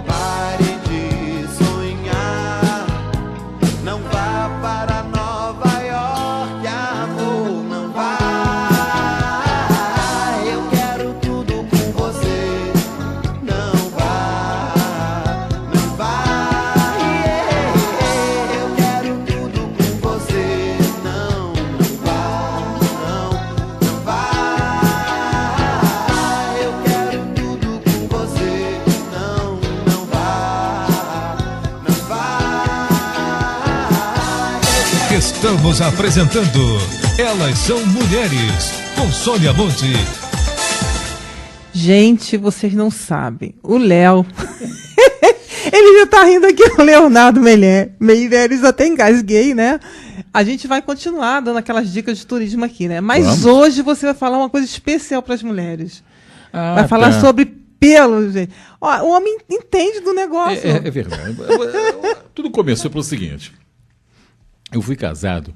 Pare de sonhar, não vá para Nova York, amor, não vá. Eu quero tudo com você, não vá, não vá. Eu quero tudo com você, não vá, não vá. Eu quero tudo com você, não vá, não vá. Estamos apresentando Elas São Mulheres, com Sônia Monte. Gente, vocês não sabem. O Léo. Ele já tá rindo aqui, o Leonardo Meireles, até engasguei, né? A gente vai continuar dando aquelas dicas de turismo aqui, né? Mas Vamos. hoje você vai falar uma coisa especial para as mulheres. Ah, Vai falar tá. sobre pelo, gente. Ó, o homem entende do negócio. É verdade. Tudo começou pelo seguinte. Eu fui casado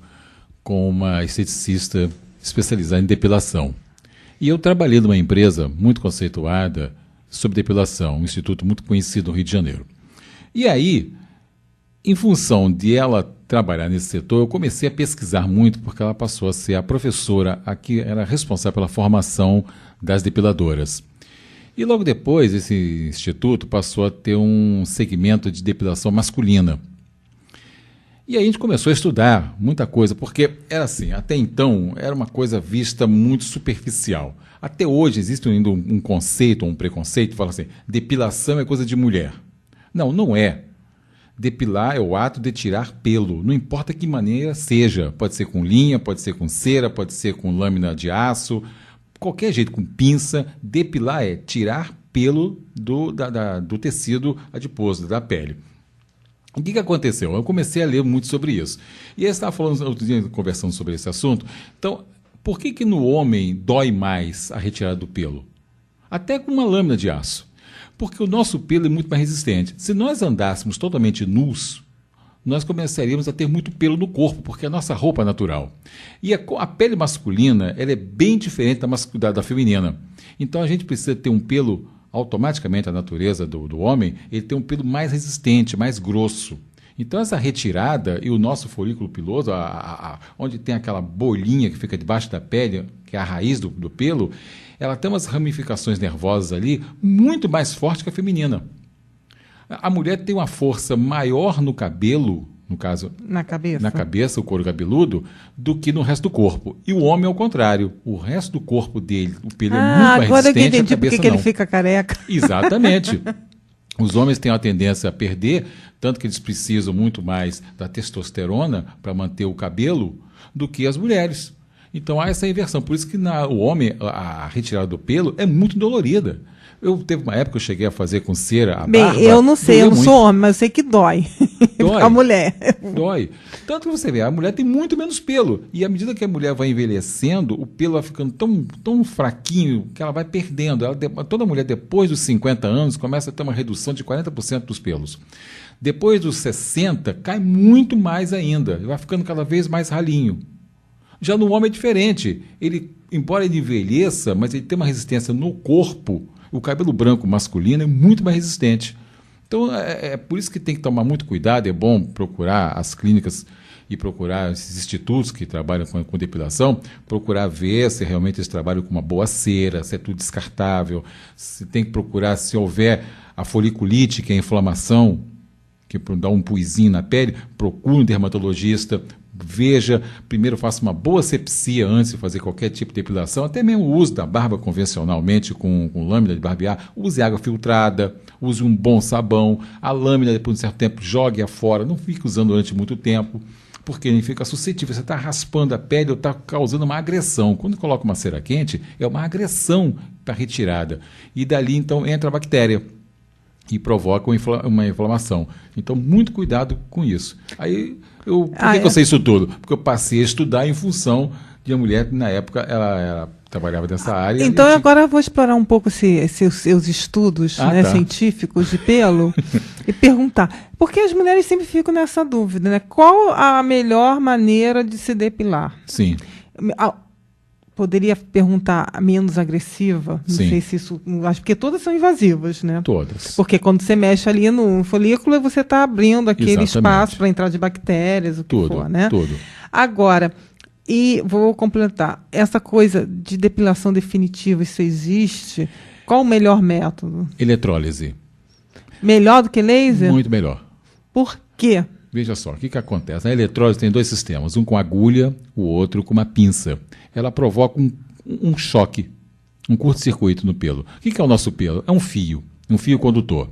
com uma esteticista especializada em depilação. E eu trabalhei numa empresa muito conceituada sobre depilação, um instituto muito conhecido no Rio de Janeiro. E aí, em função de ela trabalhar nesse setor, eu comecei a pesquisar muito, porque ela passou a ser a professora a que era responsável pela formação das depiladoras. E logo depois, esse instituto passou a ter um segmento de depilação masculina. E aí a gente começou a estudar muita coisa, porque era assim, até então era uma coisa vista muito superficial. Até hoje existe ainda um conceito, um preconceito, que fala assim, depilação é coisa de mulher. Não, não é. Depilar é o ato de tirar pelo, não importa que maneira seja. Pode ser com linha, pode ser com cera, pode ser com lâmina de aço, qualquer jeito, com pinça. Depilar é tirar pelo do tecido adiposo, da pele. O que aconteceu? Eu comecei a ler muito sobre isso. E eu estava falando, outro dia, conversando sobre esse assunto. Então, por que no homem dói mais a retirada do pelo? Até com uma lâmina de aço. Porque o nosso pelo é muito mais resistente. Se nós andássemos totalmente nus, nós começaríamos a ter muito pelo no corpo, porque é a nossa roupa é natural. E a pele masculina ela é bem diferente da feminina. Então a gente precisa ter um pelo, automaticamente a natureza do homem, ele tem um pelo mais resistente, mais grosso. Então essa retirada e o nosso folículo piloso, onde tem aquela bolinha que fica debaixo da pele, que é a raiz do pelo, ela tem umas ramificações nervosas ali muito mais fortes que a feminina. A mulher tem uma força maior no cabelo, no caso, Na cabeça, o couro cabeludo, do que no resto do corpo. E o homem é o contrário. O resto do corpo dele, o pelo é muito mais agora resistente, eu entendi a cabeça porque que não. ele fica careca. Exatamente. Os homens têm uma tendência a perder, tanto que eles precisam muito mais da testosterona para manter o cabelo do que as mulheres. Então há essa inversão. Por isso que o homem, a retirada do pelo é muito dolorida. Teve uma época que eu cheguei a fazer com cera a Bem, barba. eu não sei, eu doía não muito. sou homem, mas eu sei que dói. Dói. A mulher. Dói. Tanto que você vê, a mulher tem muito menos pelo. E à medida que a mulher vai envelhecendo, o pelo vai ficando tão fraquinho que ela vai perdendo. Toda mulher, depois dos 50 anos, começa a ter uma redução de 40% dos pelos. Depois dos 60, cai muito mais ainda. Ele vai ficando cada vez mais ralinho. Já no homem é diferente. Ele, embora ele envelheça, mas ele tem uma resistência no corpo. O cabelo branco masculino é muito mais resistente. Então, é por isso que tem que tomar muito cuidado. É bom procurar as clínicas e procurar esses institutos que trabalham com depilação, procurar ver se realmente eles trabalham com uma boa cera, se é tudo descartável. Se tem que procurar se houver a foliculite, que é a inflamação, que dá um puizinho na pele, procure um dermatologista. Veja, primeiro faça uma boa asepsia antes de fazer qualquer tipo de depilação, até mesmo o uso da barba convencionalmente com lâmina de barbear, use água filtrada, use um bom sabão, a lâmina depois de um certo tempo jogue-a fora, não fique usando durante muito tempo, porque ele fica suscetível, você está raspando a pele ou está causando uma agressão. Quando coloca uma cera quente, é uma agressão para retirada, e dali então entra a bactéria e provoca uma inflamação. Então, muito cuidado com isso. Aí, por que eu sei isso tudo? Porque eu passei a estudar em função de uma mulher que, na época, ela trabalhava nessa área. Então, agora eu vou explorar um pouco seus estudos Tá. científicos de pelo e perguntar. Porque as mulheres sempre ficam nessa dúvida, né? Qual a melhor maneira de se depilar? Sim. Poderia perguntar menos agressiva? Não Sim. sei se isso... Acho que todas são invasivas, né? Todas. Porque quando você mexe ali no folículo, você está abrindo aquele Exatamente. espaço para entrar de bactérias, o que for, né? Tudo. Agora, e vou completar, essa coisa de depilação definitiva, isso existe? Qual o melhor método? Eletrólise. Melhor do que laser? Muito melhor. Por quê? Veja só, o que acontece? A eletrólise tem dois sistemas, um com agulha, o outro com uma pinça. Ela provoca um choque, um curto-circuito no pelo. O que é o nosso pelo? É um fio condutor.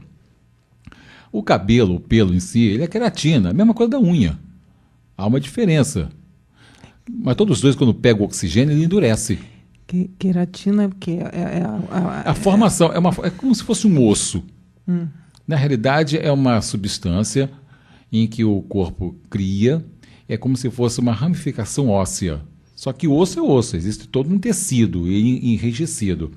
O cabelo, o pelo em si, ele é queratina, a mesma coisa da unha. Há uma diferença. Mas todos os dois, quando pegam o oxigênio, ele endurece. Queratina é o quê? A formação é como se fosse um osso. Na realidade, é uma substância em que o corpo cria, é como se fosse uma ramificação óssea. Só que o osso é osso, existe todo um tecido enrijecido.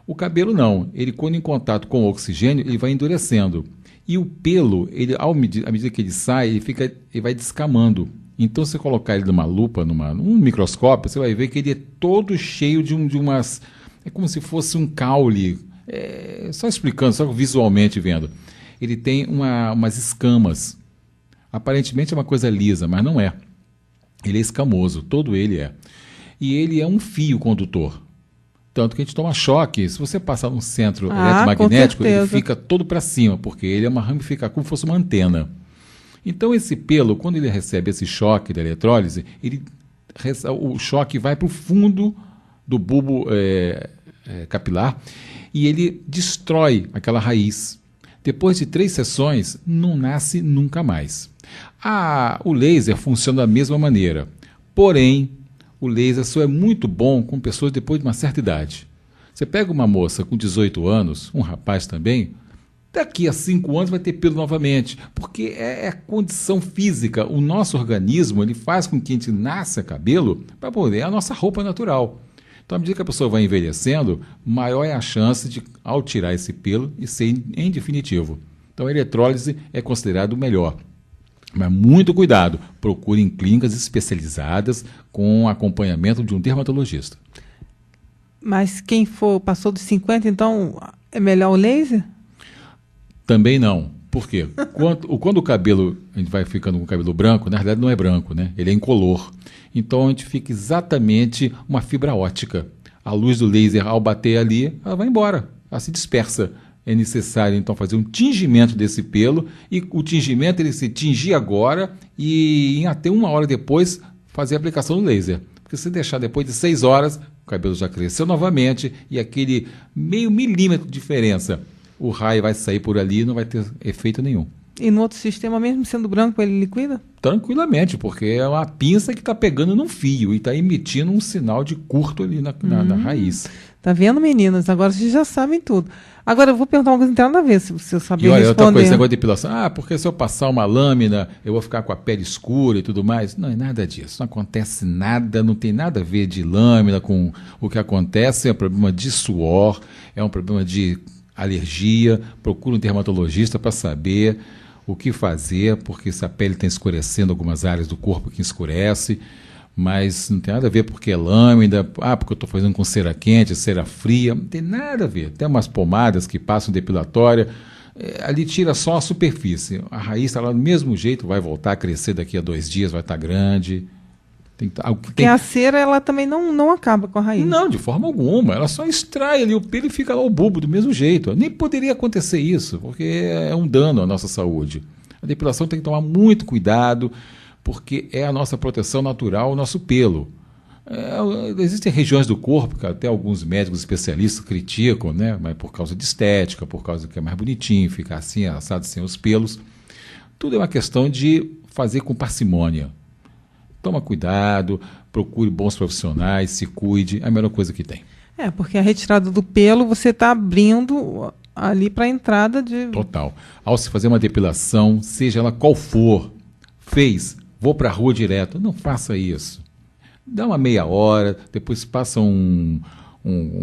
O cabelo não, ele quando em contato com o oxigênio, ele vai endurecendo. E o pelo, à medida que ele sai, ele vai descamando. Então, se você colocar ele numa lupa, num microscópio, você vai ver que ele é todo cheio de umas... É como se fosse um caule. Só explicando, só visualmente vendo. Ele tem umas escamas. Aparentemente é uma coisa lisa, mas não é. Ele é escamoso, todo ele é. E ele é um fio condutor. Tanto que a gente toma choque. Se você passar num centro eletromagnético, ele fica todo para cima, porque ele é uma ramificação, como se fosse uma antena. Então esse pelo, quando ele recebe esse choque da eletrólise, o choque vai para o fundo do bulbo capilar e ele destrói aquela raiz. Depois de 3 sessões, não nasce nunca mais. O laser funciona da mesma maneira, porém, o laser só é muito bom com pessoas depois de uma certa idade. Você pega uma moça com 18 anos, um rapaz também, daqui a 5 anos vai ter pelo novamente, porque é a condição física. O nosso organismo ele faz com que a gente nasça cabelo para poder a nossa roupa natural. Então, à medida que a pessoa vai envelhecendo, maior é a chance de, ao tirar esse pelo, e ser em definitivo. Então, a eletrólise é considerado o melhor. Mas muito cuidado, procure em clínicas especializadas com acompanhamento de um dermatologista. Mas quem passou dos 50, então é melhor o laser? Também não. Por quê? Quando o cabelo, a gente vai ficando com o cabelo branco, na verdade não é branco, né? Ele é incolor. Então a gente fica exatamente uma fibra óptica. A luz do laser, ao bater ali, ela vai embora, ela se dispersa. É necessário, então, fazer um tingimento desse pelo, e o tingimento ele se tingir agora e em até 1 hora depois fazer a aplicação do laser. Porque se deixar depois de 6 horas, o cabelo já cresceu novamente e aquele meio milímetro de diferença, o raio vai sair por ali e não vai ter efeito nenhum. E no outro sistema, mesmo sendo branco, ele liquida? Tranquilamente, porque é uma pinça que está pegando num fio e está emitindo um sinal de curto ali na raiz. Tá vendo, meninas? Agora vocês já sabem tudo. Agora eu vou perguntar uma coisa que não tem nada a ver, se você saber responder. E olha, responder. outra coisa, esse negócio de depilação. Porque se eu passar uma lâmina, eu vou ficar com a pele escura e tudo mais. Não é nada disso. Não acontece nada, não tem nada a ver de lâmina com o que acontece. É um problema de suor, é um problema de alergia. Procura um dermatologista para saber o que fazer, porque se a pele está escurecendo algumas áreas do corpo que escurece, mas não tem nada a ver porque é lâmina, porque eu estou fazendo com cera quente, cera fria, não tem nada a ver. Tem umas pomadas que passam depilatória, ali tira só a superfície, a raiz está lá do mesmo jeito, vai voltar a crescer daqui a 2 dias, vai estar grande. Porque a cera ela também não acaba com a raiz. Não, de forma alguma. Ela só extrai ali o pelo e fica lá o bulbo do mesmo jeito. Nem poderia acontecer isso, porque é um dano à nossa saúde. A depilação tem que tomar muito cuidado, porque é a nossa proteção natural, o nosso pelo. Existem regiões do corpo que até alguns médicos especialistas criticam, né? Mas por causa de estética, por causa que é mais bonitinho, ficar assim, assado sem os pelos. Tudo é uma questão de fazer com parcimônia. Toma cuidado, procure bons profissionais, se cuide, é a melhor coisa que tem. Porque a retirada do pelo, você está abrindo ali para a entrada de... Total. Ao se fazer uma depilação, seja ela qual for, vou para a rua direto, não faça isso. Dá uma meia hora, depois passa um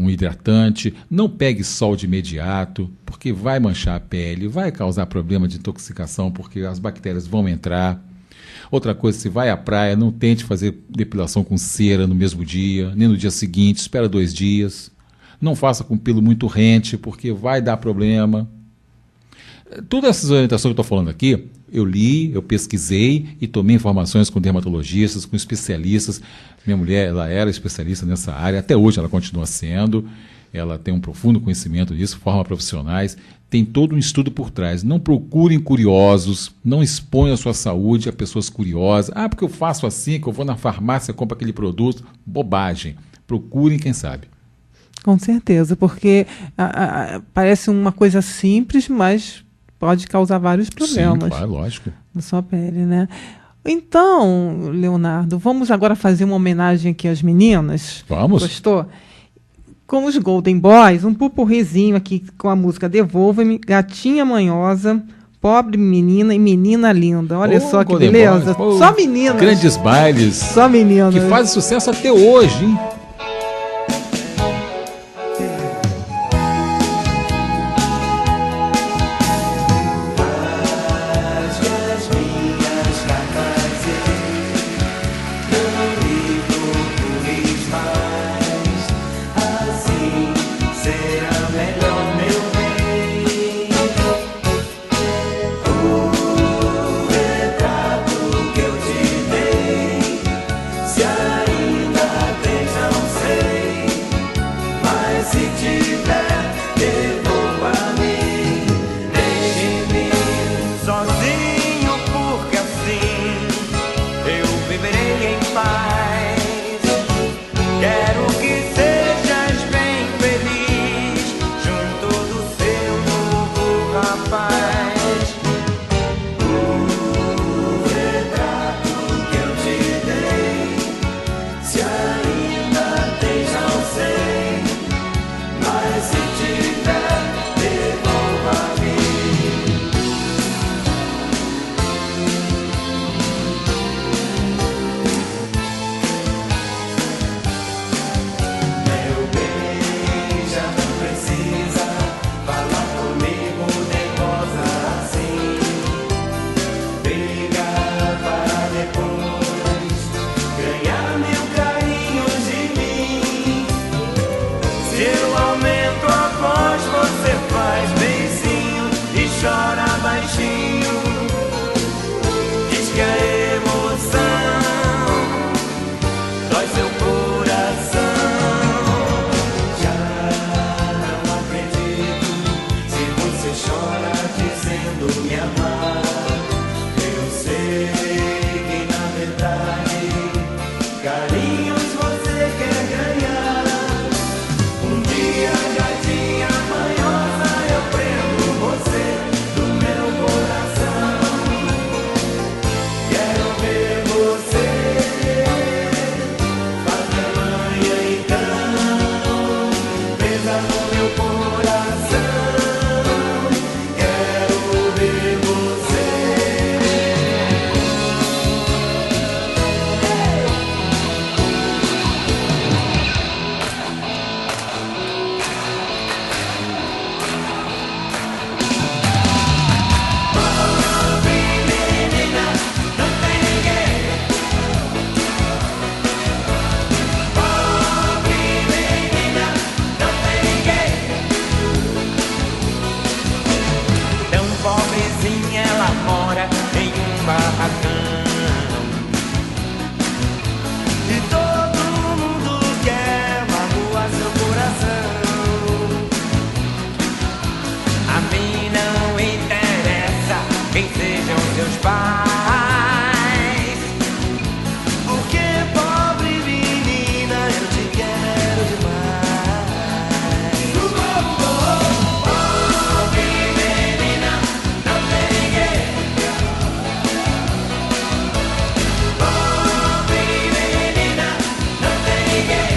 hidratante, não pegue sol de imediato, porque vai manchar a pele, vai causar problema de intoxicação, porque as bactérias vão entrar. Outra coisa, se vai à praia, não tente fazer depilação com cera no mesmo dia, nem no dia seguinte, espera 2 dias. Não faça com pelo muito rente, porque vai dar problema. Todas essas orientações que eu estou falando aqui, eu li, eu pesquisei e tomei informações com dermatologistas, com especialistas. Minha mulher, ela era especialista nessa área, até hoje ela continua sendo. Ela tem um profundo conhecimento disso, forma profissionais, tem todo um estudo por trás. Não procurem curiosos, não exponham a sua saúde a pessoas curiosas. Porque eu faço assim, que eu vou na farmácia, compro aquele produto. Bobagem. Procurem quem sabe. Com certeza, porque parece uma coisa simples, mas pode causar vários problemas. Sim, claro, lógico. Na sua pele, né? Então, Leonardo, vamos agora fazer uma homenagem aqui às meninas. Vamos. Gostou? Com os Golden Boys, um pupurrizinho aqui com a música Devolva-me, Gatinha Manhosa, Pobre Menina e Menina Linda. Olha só que Golden beleza. Boys. Só meninas. Grandes bailes. Só meninas. Que fazem sucesso até hoje, hein? Se ainda tens no meu coração. Quero ver você. Tão pobrezinha, ela mora em um barracão. E todo mundo quer magoar seu coração. A mim não interessa quem sejam seus pais, porque pobre menina eu te quero demais. Pobre menina, não tem ninguém. Pobre menina, não tem ninguém.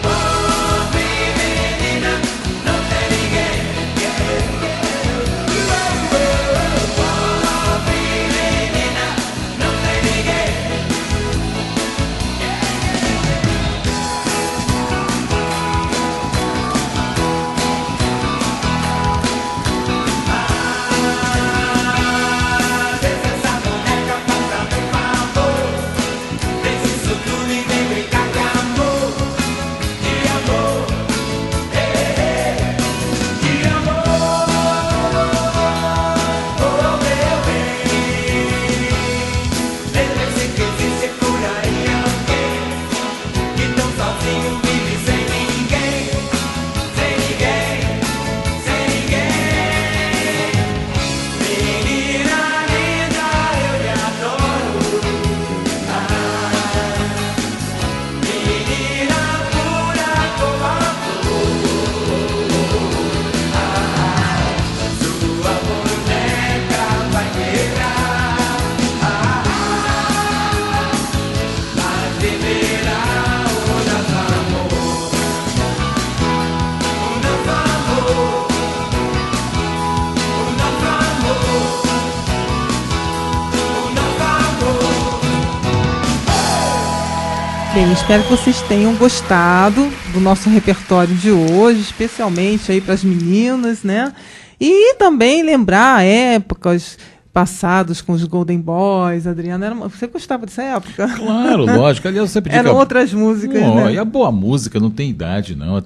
Pobre menina, não tem ninguém. Pobre menina, não tem ninguém. Deixa essa boneca passar meu favor. Deixa isso tudo e vem brincar de amor. De amor, de amor. Oh meu bem, lembre-se que existe por aí alguém que tão sozinho vive sem ninguém, sem ninguém, sem ninguém. Menina linda, eu lhe adoro. Menina pura como a flor. Sua boneca vai quebrar, mas viverá o nosso amor. O nosso amor. O nosso amor. O nosso amor. Bem, espero que vocês tenham gostado do nosso repertório de hoje, especialmente aí para as meninas, né? E também lembrar épocas passadas com os Golden Boys, Adriana. Você gostava dessa época? Claro, lógico. Aliás, eu sempre digo. Eram outras músicas, Ó, né? E a boa música não tem idade, não.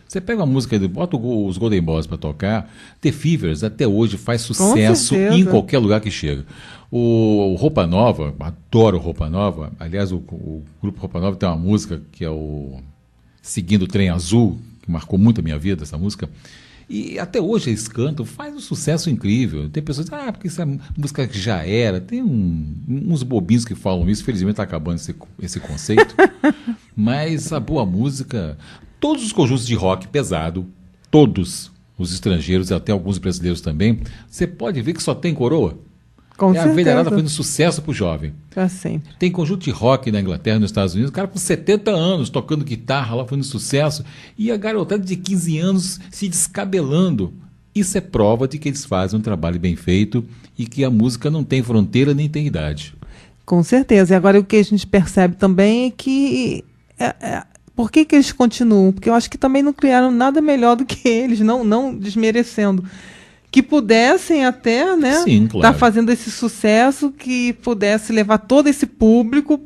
Você pega uma música, bota os Golden Boys para tocar, The Fevers até hoje faz sucesso certeza. em qualquer lugar que chega. O Roupa Nova, adoro Roupa Nova. Aliás, o grupo Roupa Nova tem uma música que é o Seguindo o Trem Azul, que marcou muito a minha vida, essa música. E até hoje eles cantam, faz um sucesso incrível. Tem pessoas que dizem, porque essa música que já era. Tem uns bobinhos que falam isso, felizmente está acabando esse conceito. Mas a boa música, todos os conjuntos de rock pesado, todos os estrangeiros e até alguns brasileiros também, você pode ver que só tem coroa. Com A certeza. velharada fazendo sucesso pro jovem. Pra sempre. Tem conjunto de rock na Inglaterra, nos Estados Unidos, o cara com 70 anos tocando guitarra lá, fazendo sucesso, e a garotada de 15 anos se descabelando. Isso é prova de que eles fazem um trabalho bem feito e que a música não tem fronteira nem tem idade. Com certeza. E agora o que a gente percebe também é que... por que eles continuam? Porque eu acho que também não criaram nada melhor do que eles, não desmerecendo. Que pudessem até, né, Sim, claro. tá fazendo esse sucesso, que pudesse levar todo esse público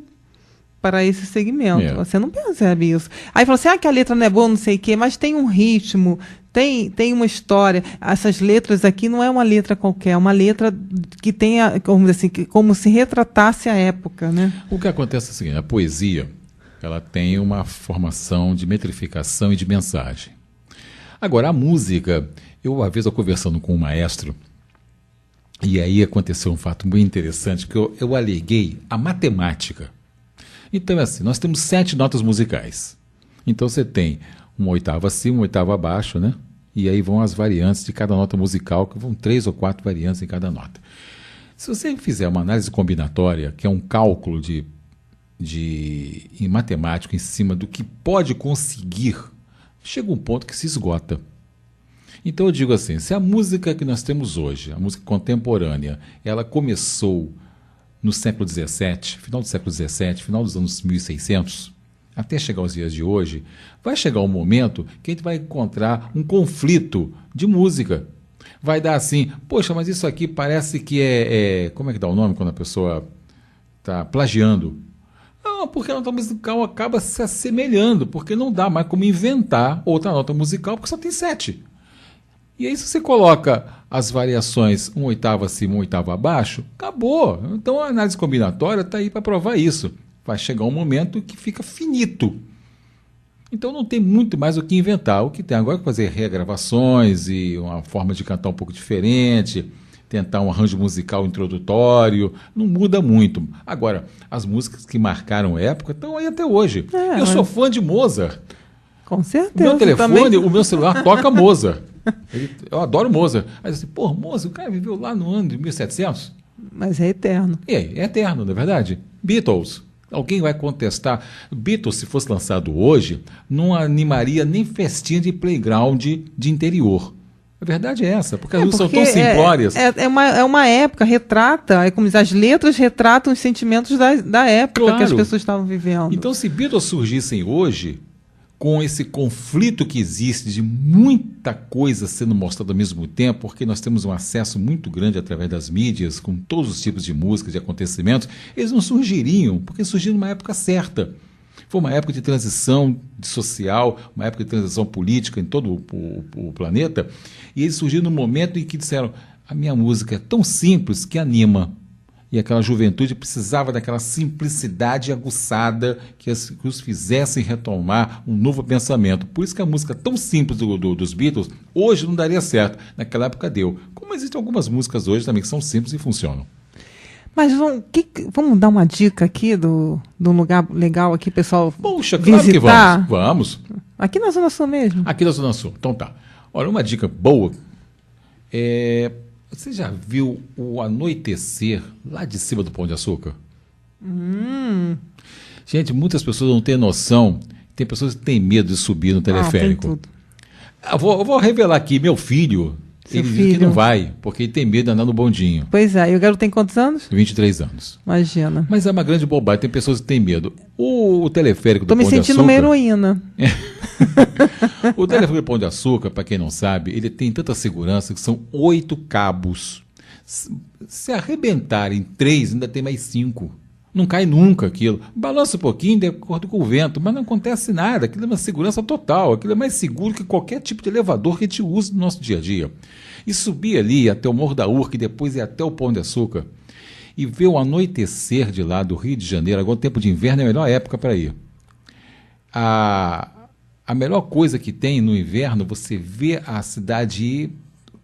para esse segmento. É. Você não percebe isso. Aí fala assim, que a letra não é boa, não sei o quê, mas tem um ritmo, tem uma história. Essas letras aqui não é uma letra qualquer, é uma letra que tenha, como, assim, como se retratasse a época, né? O que acontece é o seguinte, a poesia, ela tem uma formação de metrificação e de mensagem. Agora, a música, uma vez eu conversando com um maestro, e aí aconteceu um fato muito interessante, que eu aleguei a matemática. Então é assim, nós temos 7 notas musicais. Então você tem uma oitava acima, uma oitava abaixo, né? E aí vão as variantes de cada nota musical, que vão 3 ou 4 variantes em cada nota. Se você fizer uma análise combinatória, que é um cálculo de em matemática em cima do que pode conseguir, chega um ponto que se esgota. Então eu digo assim, se a música que nós temos hoje, a música contemporânea, ela começou no século XVII, final do século XVII, final dos anos 1600, até chegar aos dias de hoje, vai chegar um momento que a gente vai encontrar um conflito de música. Vai dar assim, poxa, mas isso aqui parece que como é que dá o nome quando a pessoa está plagiando? Não, porque a nota musical acaba se assemelhando, porque não dá mais como inventar outra nota musical, porque só tem 7. E aí se você coloca as variações 1/8 acima, 1/8 abaixo, acabou. Então a análise combinatória está aí para provar isso. Vai chegar um momento que fica finito. Então não tem muito mais o que inventar. O que tem agora é fazer regravações e uma forma de cantar um pouco diferente, tentar um arranjo musical introdutório, não muda muito. Agora, as músicas que marcaram época estão aí até hoje. Eu sou fã de Mozart. Com certeza. O meu telefone, também. o meu celular toca Mozart. Eu adoro Mozart. Aí assim, pô, Mozart, o cara viveu lá no ano de 1700? Mas é eterno. E aí, é eterno, não é verdade? Beatles. Alguém vai contestar. Beatles, se fosse lançado hoje, não animaria nem festinha de playground de interior. A verdade é essa, porque as músicas são tão simplórias. É uma época, retrata, como diz, as letras retratam os sentimentos da época que as pessoas estavam vivendo. Então, se Beatles surgissem hoje, com esse conflito que existe de muita coisa sendo mostrada ao mesmo tempo, porque nós temos um acesso muito grande através das mídias, com todos os tipos de músicas, de acontecimentos, eles não surgiriam, porque surgiram numa época certa. Foi uma época de transição social, uma época de transição política em todo o planeta, e eles surgiram no momento em que disseram, a minha música é tão simples que anima. E aquela juventude precisava daquela simplicidade aguçada que os fizessem retomar um novo pensamento. Por isso que a música tão simples dos Beatles, hoje não daria certo. Naquela época deu. Como existem algumas músicas hoje também que são simples e funcionam. Mas vamos dar uma dica aqui do lugar legal aqui, pessoal. Poxa, claro visitar. Que vamos. Aqui na Zona Sul mesmo. Aqui na Zona Sul. Então tá. Olha, uma dica boa você já viu o anoitecer lá de cima do Pão de Açúcar? Gente, muitas pessoas não têm noção. Tem pessoas que têm medo de subir no teleférico. Tem tudo. Eu vou revelar aqui, meu filho, ele diz que não vai, porque ele tem medo de andar no bondinho. Pois é, e o garoto tem quantos anos? 23 anos. Imagina. Mas é uma grande bobagem, tem pessoas que têm medo. O teleférico do Tô me Pão de Açúcar... sentindo uma heroína. O teleférico do Pão de Açúcar, para quem não sabe, ele tem tanta segurança que são 8 cabos. Se arrebentarem 3, ainda tem mais 5. Não cai nunca aquilo. Balança um pouquinho de acordo com o vento, mas não acontece nada. Aquilo é uma segurança total. Aquilo é mais seguro que qualquer tipo de elevador que a gente usa no nosso dia a dia. E subir ali até o Morro da Urca e depois ir até o Pão de Açúcar e ver o anoitecer de lá do Rio de Janeiro, agora o tempo de inverno é a melhor época para ir. A melhor coisa que tem no inverno, você vê a cidade ir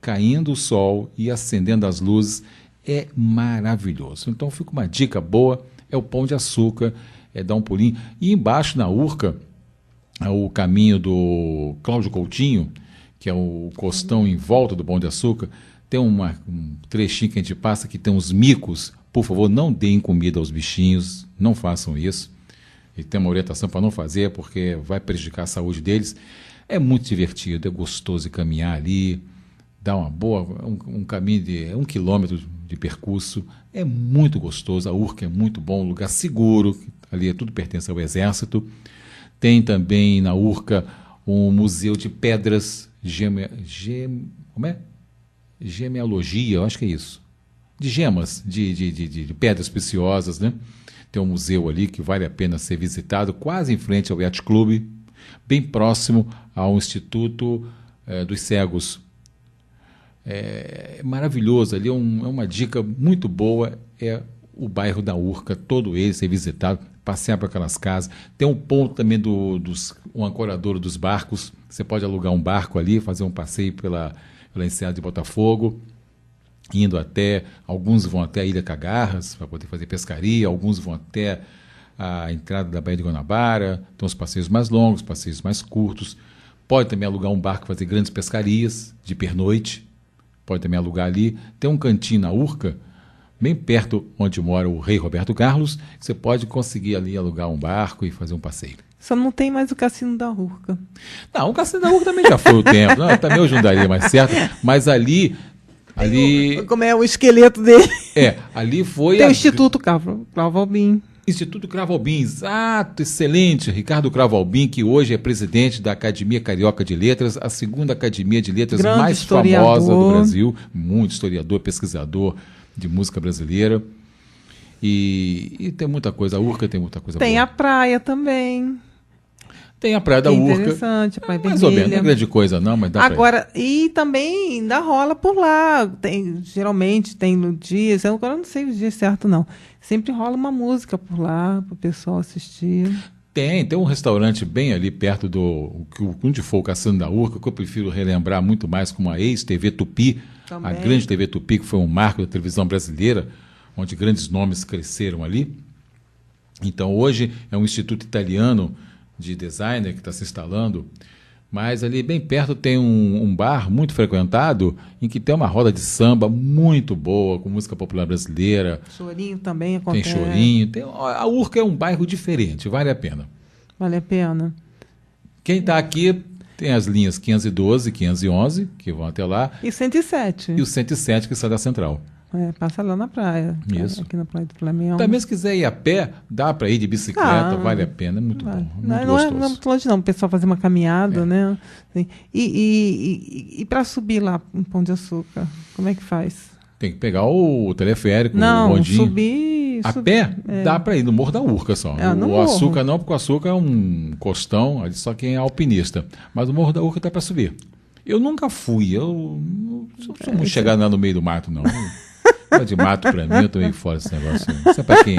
caindo o sol e acendendo as luzes, é maravilhoso. Então fica uma dica boa, é o Pão de Açúcar, é dar um pulinho. E embaixo na Urca, o caminho do Cláudio Coutinho, que é o costão em volta do Pão de Açúcar, tem um trechinho que a gente passa que tem uns micos. Por favor, não deem comida aos bichinhos, não façam isso. E tem uma orientação para não fazer, porque vai prejudicar a saúde deles. É muito divertido, é gostoso de caminhar ali, dá uma boa, um caminho de 1 quilômetro de percurso, é muito gostoso, a Urca é muito bom, um lugar seguro, ali tudo pertence ao Exército. Tem também na Urca um museu de pedras, gemealogia, eu acho que é isso, de gemas, de pedras preciosas, né? Tem um museu ali que vale a pena ser visitado, quase em frente ao Yacht Club, bem próximo ao Instituto dos Cegos. É maravilhoso, ali é uma dica muito boa, é o bairro da Urca, todo ele ser visitado, passear por aquelas casas. Tem um ponto também um ancoradouro dos barcos, você pode alugar um barco ali, fazer um passeio pela enseada de Botafogo, indo até, alguns vão até a Ilha Cagarras para poder fazer pescaria, alguns vão até a entrada da Baía de Guanabara, tem os passeios mais longos, passeios mais curtos. Pode também alugar um barco para fazer grandes pescarias de pernoite, pode também alugar ali. Tem um cantinho na Urca, bem perto onde mora o rei Roberto Carlos, você pode conseguir ali alugar um barco e fazer um passeio. Só não tem mais o Cassino da Urca. Não, o Cassino da Urca também já foi o tempo, não, também hoje não daria mais certo, mas ali... Como é o esqueleto dele? Ali foi... Tem o Instituto Cravo Albim. Instituto Cravo Albim, exato, excelente. Ricardo Cravo Albim, que hoje é presidente da Academia Carioca de Letras, a segunda academia de letras Grande mais historiador. famosa do Brasil. Muito historiador, pesquisador de música brasileira. E tem muita coisa, a Urca tem muita coisa Tem boa. a praia também. Tem a Praia da Que Urca. interessante, a Praia Mais ou menos, não é Vermelha. grande coisa não, mas dá pra ir. Agora, e também ainda rola por lá. Geralmente tem no dia, agora eu não sei o dia certo, não. Sempre rola uma música por lá para o pessoal assistir. Tem um restaurante bem ali perto onde foi o Cassino da Urca, que eu prefiro relembrar muito mais como a ex-TV Tupi, Também. a grande TV Tupi, que foi um marco da televisão brasileira, onde grandes nomes cresceram ali. Então, hoje é um instituto italiano de designer que está se instalando, mas ali bem perto tem um bar muito frequentado, em que tem uma roda de samba muito boa, com música popular brasileira. Chorinho também Tem acontece. chorinho. A Urca é um bairro diferente, vale a pena. Vale a pena. Quem está aqui tem as linhas 512 e 511, que vão até lá, E 107. e o 107, que sai da Central. Passa lá na praia. Isso. Aqui na Praia do Flamengo. Também, se quiser ir a pé, dá para ir de bicicleta, vale a pena, é muito bom, é muito gostoso. Não é muito longe, não. O pessoal fazer uma caminhada, né? Assim. E para subir lá em Pão de Açúcar, como é que faz? Tem que pegar o teleférico, o Não, bondinho. subir. A pé, dá para ir no Morro da Urca só. No O morro. Açúcar não, porque o Açúcar é um costão, ali só quem é alpinista. Mas o Morro da Urca dá para subir. Eu nunca fui, eu não sou muito chegado lá no meio do mato, não. Negócio de mato para mim, eu tô meio fora desse negócio. Isso é para quem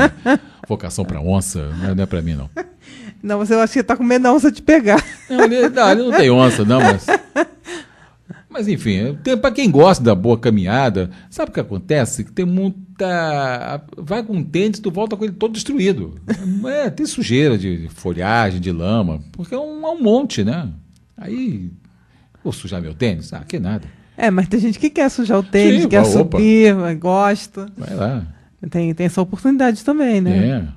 vocação para onça, não é para mim, não. Não, você acha que tá com medo da onça te pegar. Não, ali não tem onça, não, mas enfim, para quem gosta da boa caminhada, sabe o que acontece? Que tem muita... Vai com um tênis, tu volta com ele todo destruído. Tem sujeira de folhagem, de lama, porque é um monte, né? Aí, vou sujar meu tênis? Que nada. Mas tem gente que quer sujar o tênis, Sim, quer opa. subir, gosta. Vai lá. Tem essa oportunidade também, né?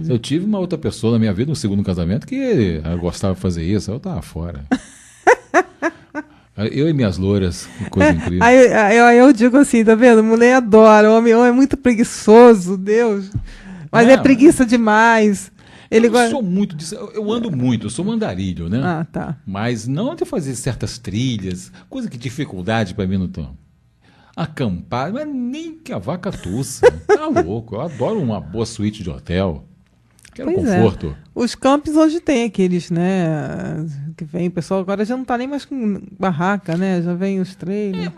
Eu tive uma outra pessoa na minha vida, no segundo casamento, que ela gostava de fazer isso, eu tava fora. Eu e minhas louras, que coisa incrível. Aí eu digo assim, tá vendo? Mulher adora, homem é muito preguiçoso, Deus. Mas é preguiça demais. Ele Eu sou muito disso, eu ando muito, eu sou um andarilho, né? Tá. Mas não de fazer certas trilhas, coisa que dificuldade para mim não tem. Acampar, mas nem que a vaca tussa. Tá louco, eu adoro uma boa suíte de hotel. Quero Pois conforto. Os campos hoje tem aqueles, né? Que vem, o pessoal agora já não tá nem mais com barraca, né? Já vem os trailers.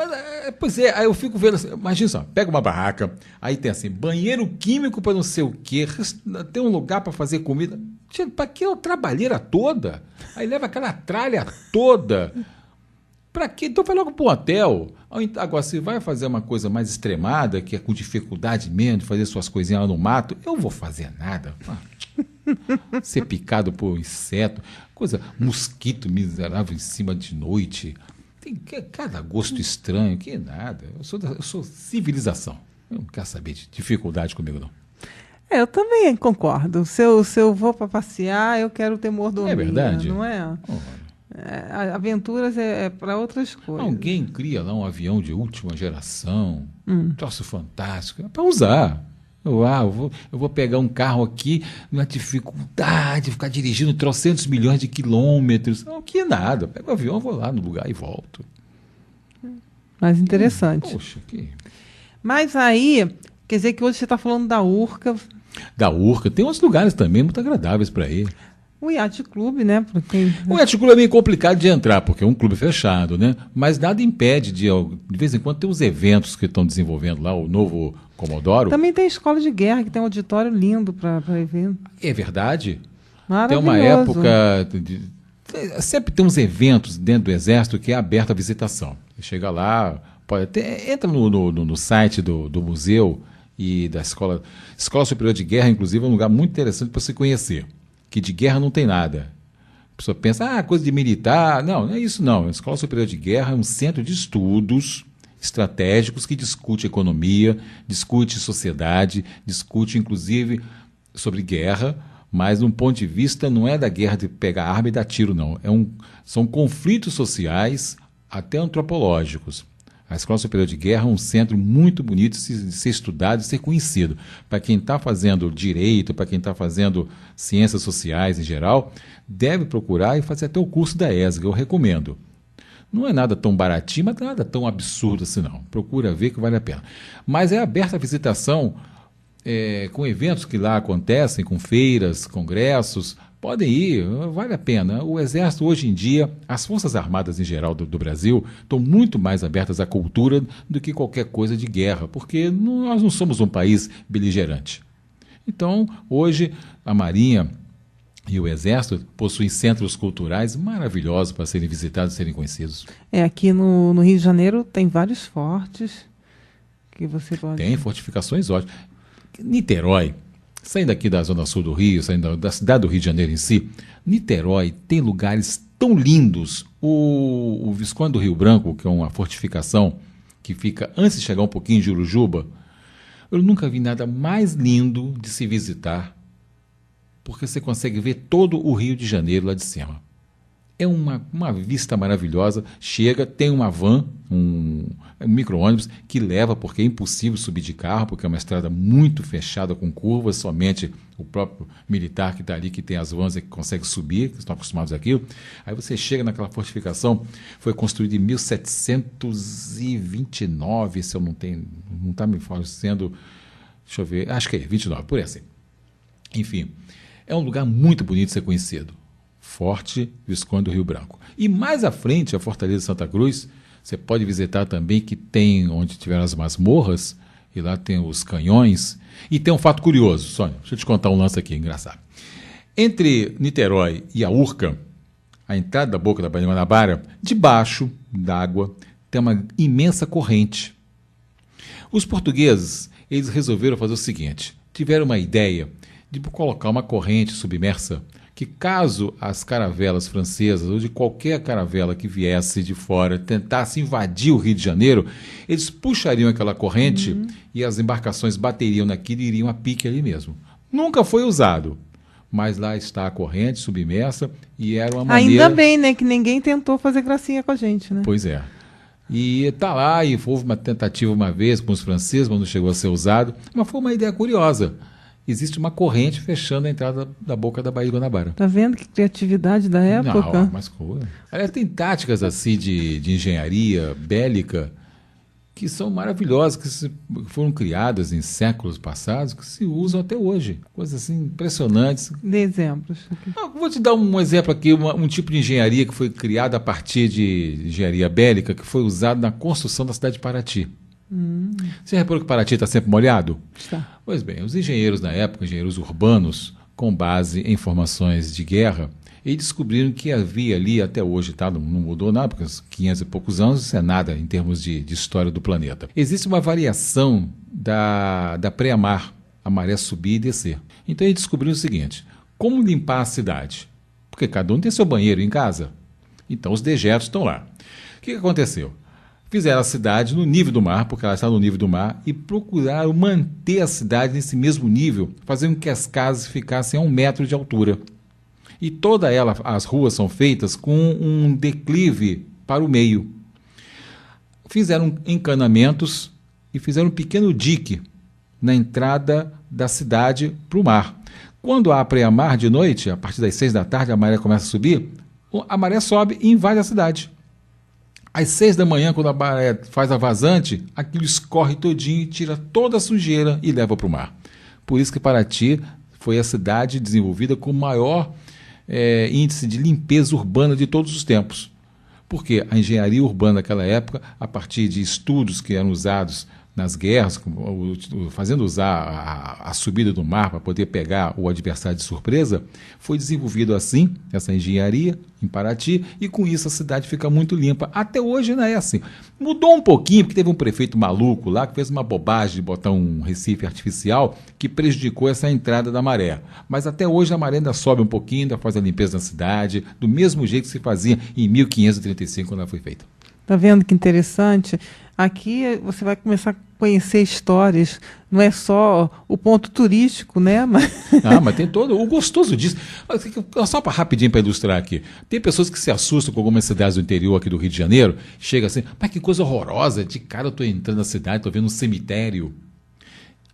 Pois é, aí eu fico vendo assim, imagina só, pega uma barraca, aí tem assim, banheiro químico para não sei o quê, tem um lugar para fazer comida. Gente, para que a trabalheira toda? Aí leva aquela tralha toda. Para quê? Então vai logo para um hotel. Agora, se vai fazer uma coisa mais extremada, que é com dificuldade mesmo, de fazer suas coisinhas lá no mato, eu não vou fazer nada. Ser picado por inseto, mosquito miserável em cima de noite. Tem cada gosto estranho, que nada. Eu sou civilização. Eu não quero saber de dificuldade comigo, não. Eu também concordo. Se eu vou para passear, eu quero ter mordomia. É verdade? Não é? Aventuras é para outras coisas. Alguém cria lá um avião de última geração, um troço fantástico, é para usar. Eu vou pegar um carro aqui, na dificuldade de ficar dirigindo trocentos milhões de quilômetros. Não, que nada. Eu pego o avião, vou lá no lugar e volto. Mais interessante. Poxa, que... Mas aí, quer dizer que hoje você está falando da Urca. Da Urca, tem outros lugares também muito agradáveis para ir. O Yacht Clube, né? Porque... O Yacht Clube é meio complicado de entrar, porque é um clube fechado, né? Mas nada impede de vez em quando, ter uns eventos que estão desenvolvendo lá, o novo Comodoro. Também tem escola de guerra, que tem um auditório lindo para evento. É verdade. Maravilhoso. Tem uma época... sempre tem uns eventos dentro do Exército que é aberto à visitação. Você chega lá, entra no site do museu e da Escola Superior de Guerra, inclusive, é um lugar muito interessante para você conhecer. Que de guerra não tem nada. A pessoa pensa, coisa de militar. Não é isso não. A Escola Superior de Guerra é um centro de estudos estratégicos que discutem economia, discutem sociedade, discutem inclusive sobre guerra, mas de um ponto de vista não é da guerra de pegar arma e dar tiro, não. São conflitos sociais, até antropológicos. A Escola Superior de Guerra é um centro muito bonito de ser estudado e ser conhecido. Para quem está fazendo direito, para quem está fazendo ciências sociais em geral, deve procurar e fazer até o curso da ESG, eu recomendo. Não é nada tão baratinho, mas nada tão absurdo assim não. Procura ver que vale a pena. Mas é aberta a visitação com eventos que lá acontecem, com feiras, congressos. Podem ir, vale a pena. O Exército, hoje em dia, as Forças Armadas em geral do Brasil, estão muito mais abertas à cultura do que qualquer coisa de guerra, porque nós não somos um país beligerante. Então, hoje, a Marinha e o Exército possuem centros culturais maravilhosos para serem visitados e serem conhecidos. Aqui no Rio de Janeiro tem vários fortes que você pode... Tem fortificações ótimas. Niterói, saindo aqui da zona sul do Rio, saindo da cidade do Rio de Janeiro em si, Niterói tem lugares tão lindos. O Visconde do Rio Branco, que é uma fortificação que fica antes de chegar um pouquinho de Jurujuba, eu nunca vi nada mais lindo de se visitar, porque você consegue ver todo o Rio de Janeiro lá de cima. É uma vista maravilhosa. Chega, tem uma van, um micro-ônibus que leva, porque é impossível subir de carro, porque é uma estrada muito fechada com curvas, somente o próprio militar que está ali, que tem as vans, é que consegue subir, que estão acostumados àquilo. Aí você chega naquela fortificação, foi construída em 1729, se eu não está me sendo, deixa eu ver, acho que é 29, por aí assim. Enfim, é um lugar muito bonito de ser conhecido. Forte Visconde do Rio Branco. E mais à frente, a Fortaleza de Santa Cruz, você pode visitar também, que tem onde tiveram as masmorras, e lá tem os canhões. E tem um fato curioso, Sônia, deixa eu te contar um lance aqui, engraçado. Entre Niterói e a Urca, a entrada da boca da Baía de Guanabara, debaixo d'água, tem uma imensa corrente. Os portugueses, eles resolveram fazer o seguinte, tiveram uma ideia de colocar uma corrente submersa que caso as caravelas francesas ou de qualquer caravela que viesse de fora tentasse invadir o Rio de Janeiro, eles puxariam aquela corrente e as embarcações bateriam naquilo e iriam a pique ali mesmo. Nunca foi usado, mas lá está a corrente submersa e era uma maneira... Ainda bem, né, que ninguém tentou fazer gracinha com a gente, né? Pois é. E está lá, e houve uma tentativa uma vez com os franceses, mas não chegou a ser usado, mas foi uma ideia curiosa. Existe uma corrente fechando a entrada da boca da Baía de Guanabara. Tá vendo que criatividade da época? Não, mas coisa. Aliás, tem táticas assim de engenharia bélica que são maravilhosas, que foram criadas em séculos passados, que se usam até hoje. Coisas assim impressionantes. Dê exemplos. Vou te dar um exemplo aqui, um tipo de engenharia que foi criada a partir de engenharia bélica, que foi usada na construção da cidade de Paraty. Você reparou que Paraty está sempre molhado? Está. Pois bem, os engenheiros na época, engenheiros urbanos, com base em informações de guerra, eles descobriram que havia ali, até hoje, tá, não mudou nada, porque os 500 e poucos anos, isso é nada em termos de história do planeta. Existe uma variação da pré-mar, a maré subir e descer. Então eles descobriram o seguinte, como limpar a cidade? Porque cada um tem seu banheiro em casa. Então os dejetos estão lá. O que aconteceu? Fizeram a cidade no nível do mar, porque ela está no nível do mar, e procuraram manter a cidade nesse mesmo nível, fazendo com que as casas ficassem a 1 metro de altura. E toda ela, as ruas são feitas com um declive para o meio. Fizeram encanamentos e fizeram um pequeno dique na entrada da cidade para o mar. Quando há pré-mar de noite, a partir das 6 da tarde, a maré começa a subir, a maré sobe e invade a cidade. Às 6 da manhã, quando a maré faz a vazante, aquilo escorre todinho, tira toda a sujeira e leva para o mar. Por isso que Paraty foi a cidade desenvolvida com o maior índice de limpeza urbana de todos os tempos. Porque a engenharia urbana naquela época, a partir de estudos que eram usados nas guerras, fazendo usar a subida do mar para poder pegar o adversário de surpresa, foi desenvolvido assim, essa engenharia em Paraty, e com isso a cidade fica muito limpa. Até hoje não é assim. Mudou um pouquinho, porque teve um prefeito maluco lá que fez uma bobagem de botar um recife artificial que prejudicou essa entrada da maré. Mas até hoje a maré ainda sobe um pouquinho, ainda faz a limpeza na cidade, do mesmo jeito que se fazia em 1535, quando ela foi feita. Tá vendo que interessante? Aqui você vai começar a conhecer histórias, não é só o ponto turístico, né? Mas Mas tem todo o gostoso disso. Só rapidinho para ilustrar aqui. Tem pessoas que se assustam com algumas cidades do interior aqui do Rio de Janeiro, chega assim, mas que coisa horrorosa, de cara eu estou entrando na cidade, estou vendo um cemitério.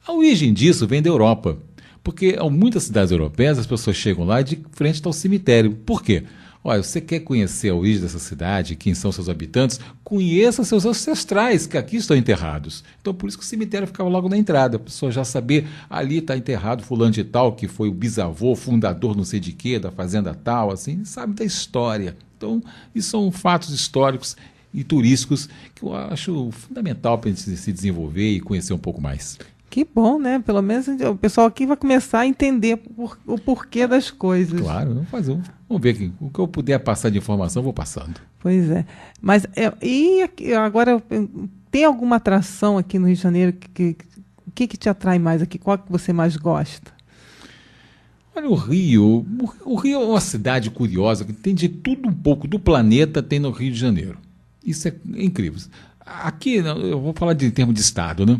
A origem disso vem da Europa, porque em muitas cidades europeias as pessoas chegam lá e de frente está o cemitério. Por quê? Olha, você quer conhecer a origem dessa cidade, quem são seus habitantes, conheça seus ancestrais, que aqui estão enterrados. Então, por isso que o cemitério ficava logo na entrada, a pessoa já saber, ali está enterrado fulano de tal, que foi o bisavô, fundador não sei de quê, da fazenda tal, assim, sabe da história. Então, isso são fatos históricos e turísticos que eu acho fundamental para a gente se desenvolver e conhecer um pouco mais. que bom, né? Pelo menos o pessoal aqui vai começar a entender o porquê das coisas. Claro, vamos ver aqui. O que eu puder passar de informação, eu vou passando. Pois é. Mas agora, tem alguma atração aqui no Rio de Janeiro que te atrai mais aqui? Qual que você mais gosta? Olha, o Rio é uma cidade curiosa, que tem de tudo um pouco do planeta, tem no Rio de Janeiro. Isso é incrível. Aqui, eu vou falar de termo de estado, né?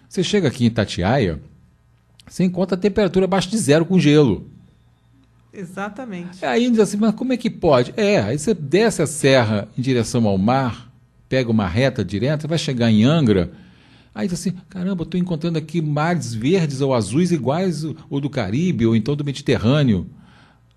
Você chega aqui em Itatiaia, você encontra a temperatura abaixo de zero com gelo. Exatamente. Aí diz assim, mas como é que pode? Aí você desce a serra em direção ao mar, pega uma reta direta, vai chegar em Angra, aí diz assim, caramba, eu estou encontrando aqui mares verdes ou azuis iguais ou do Caribe ou então do Mediterrâneo.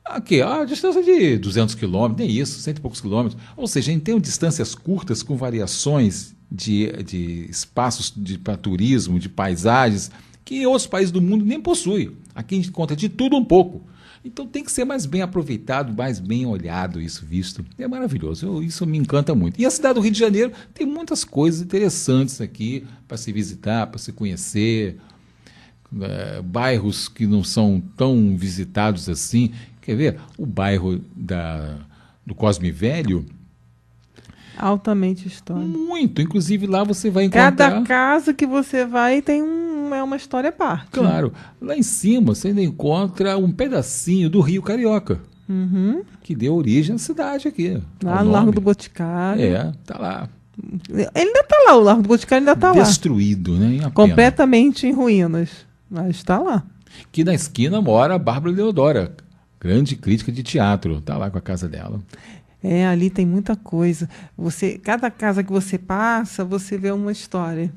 Aqui, a distância de 200 quilômetros, nem isso, 100 e poucos quilômetros. Ou seja, a gente tem distâncias curtas com variações de espaços para turismo, de paisagens, que em outros países do mundo nem possui. Aqui a gente encontra de tudo um pouco. Então tem que ser mais bem aproveitado, mais bem olhado isso, visto. É maravilhoso, isso me encanta muito. E a cidade do Rio de Janeiro tem muitas coisas interessantes aqui para se visitar, para se conhecer. Bairros que não são tão visitados assim. Quer ver? O bairro do Cosme Velho, altamente histórico. Muito. Inclusive lá você vai encontrar... Cada casa que você vai tem uma história à parte. Claro. Lá em cima você ainda encontra um pedacinho do Rio Carioca. Uhum. Que deu origem à cidade aqui. Lá no Largo do Boticário. Tá lá. Ele ainda está lá, o Largo do Boticário ainda está lá. Destruído, né? Completamente em ruínas. Mas está lá. Que na esquina mora a Bárbara Leodora, grande crítica de teatro. Está lá com a casa dela. Ali tem muita coisa. Cada casa que você passa, você vê uma história.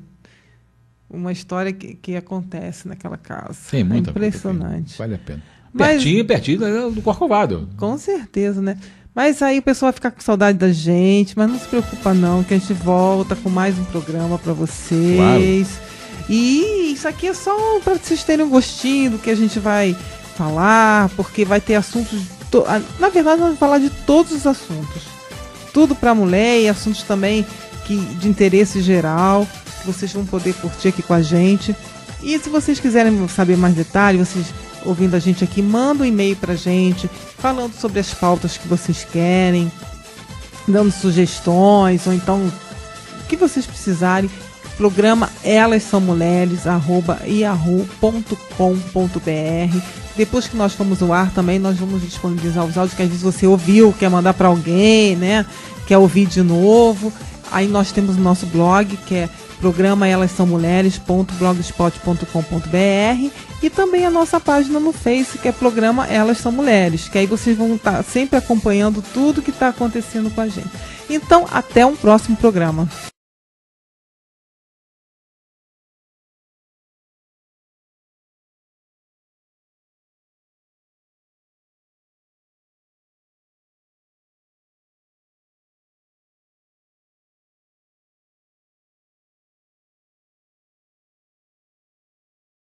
Uma história que acontece naquela casa. Tem muita impressionante. Coisa. Vale a pena. Mas, pertinho do Corcovado. Com certeza, né? Mas aí o pessoal vai ficar com saudade da gente, mas não se preocupa não, que a gente volta com mais um programa para vocês. Claro. E isso aqui é só para vocês terem um gostinho do que a gente vai falar, porque vai ter assuntos... Na verdade, nós vamos falar de todos os assuntos. Tudo para a mulher e assuntos também de interesse geral, que vocês vão poder curtir aqui com a gente. E se vocês quiserem saber mais detalhes, vocês ouvindo a gente aqui, manda um e-mail para a gente, falando sobre as pautas que vocês querem, dando sugestões, ou então o que vocês precisarem. Programa Elas São Mulheres, @yahoo.com.br. Depois que nós formos ao ar também, nós vamos disponibilizar os áudios que às vezes você ouviu, quer mandar para alguém, né? Quer ouvir de novo. Aí nós temos o nosso blog, que é programa elassãomulheres.blogspot.com.br, e também a nossa página no Face, que é programa Elas São Mulheres, que aí vocês vão estar sempre acompanhando tudo que está acontecendo com a gente. Então, até um próximo programa.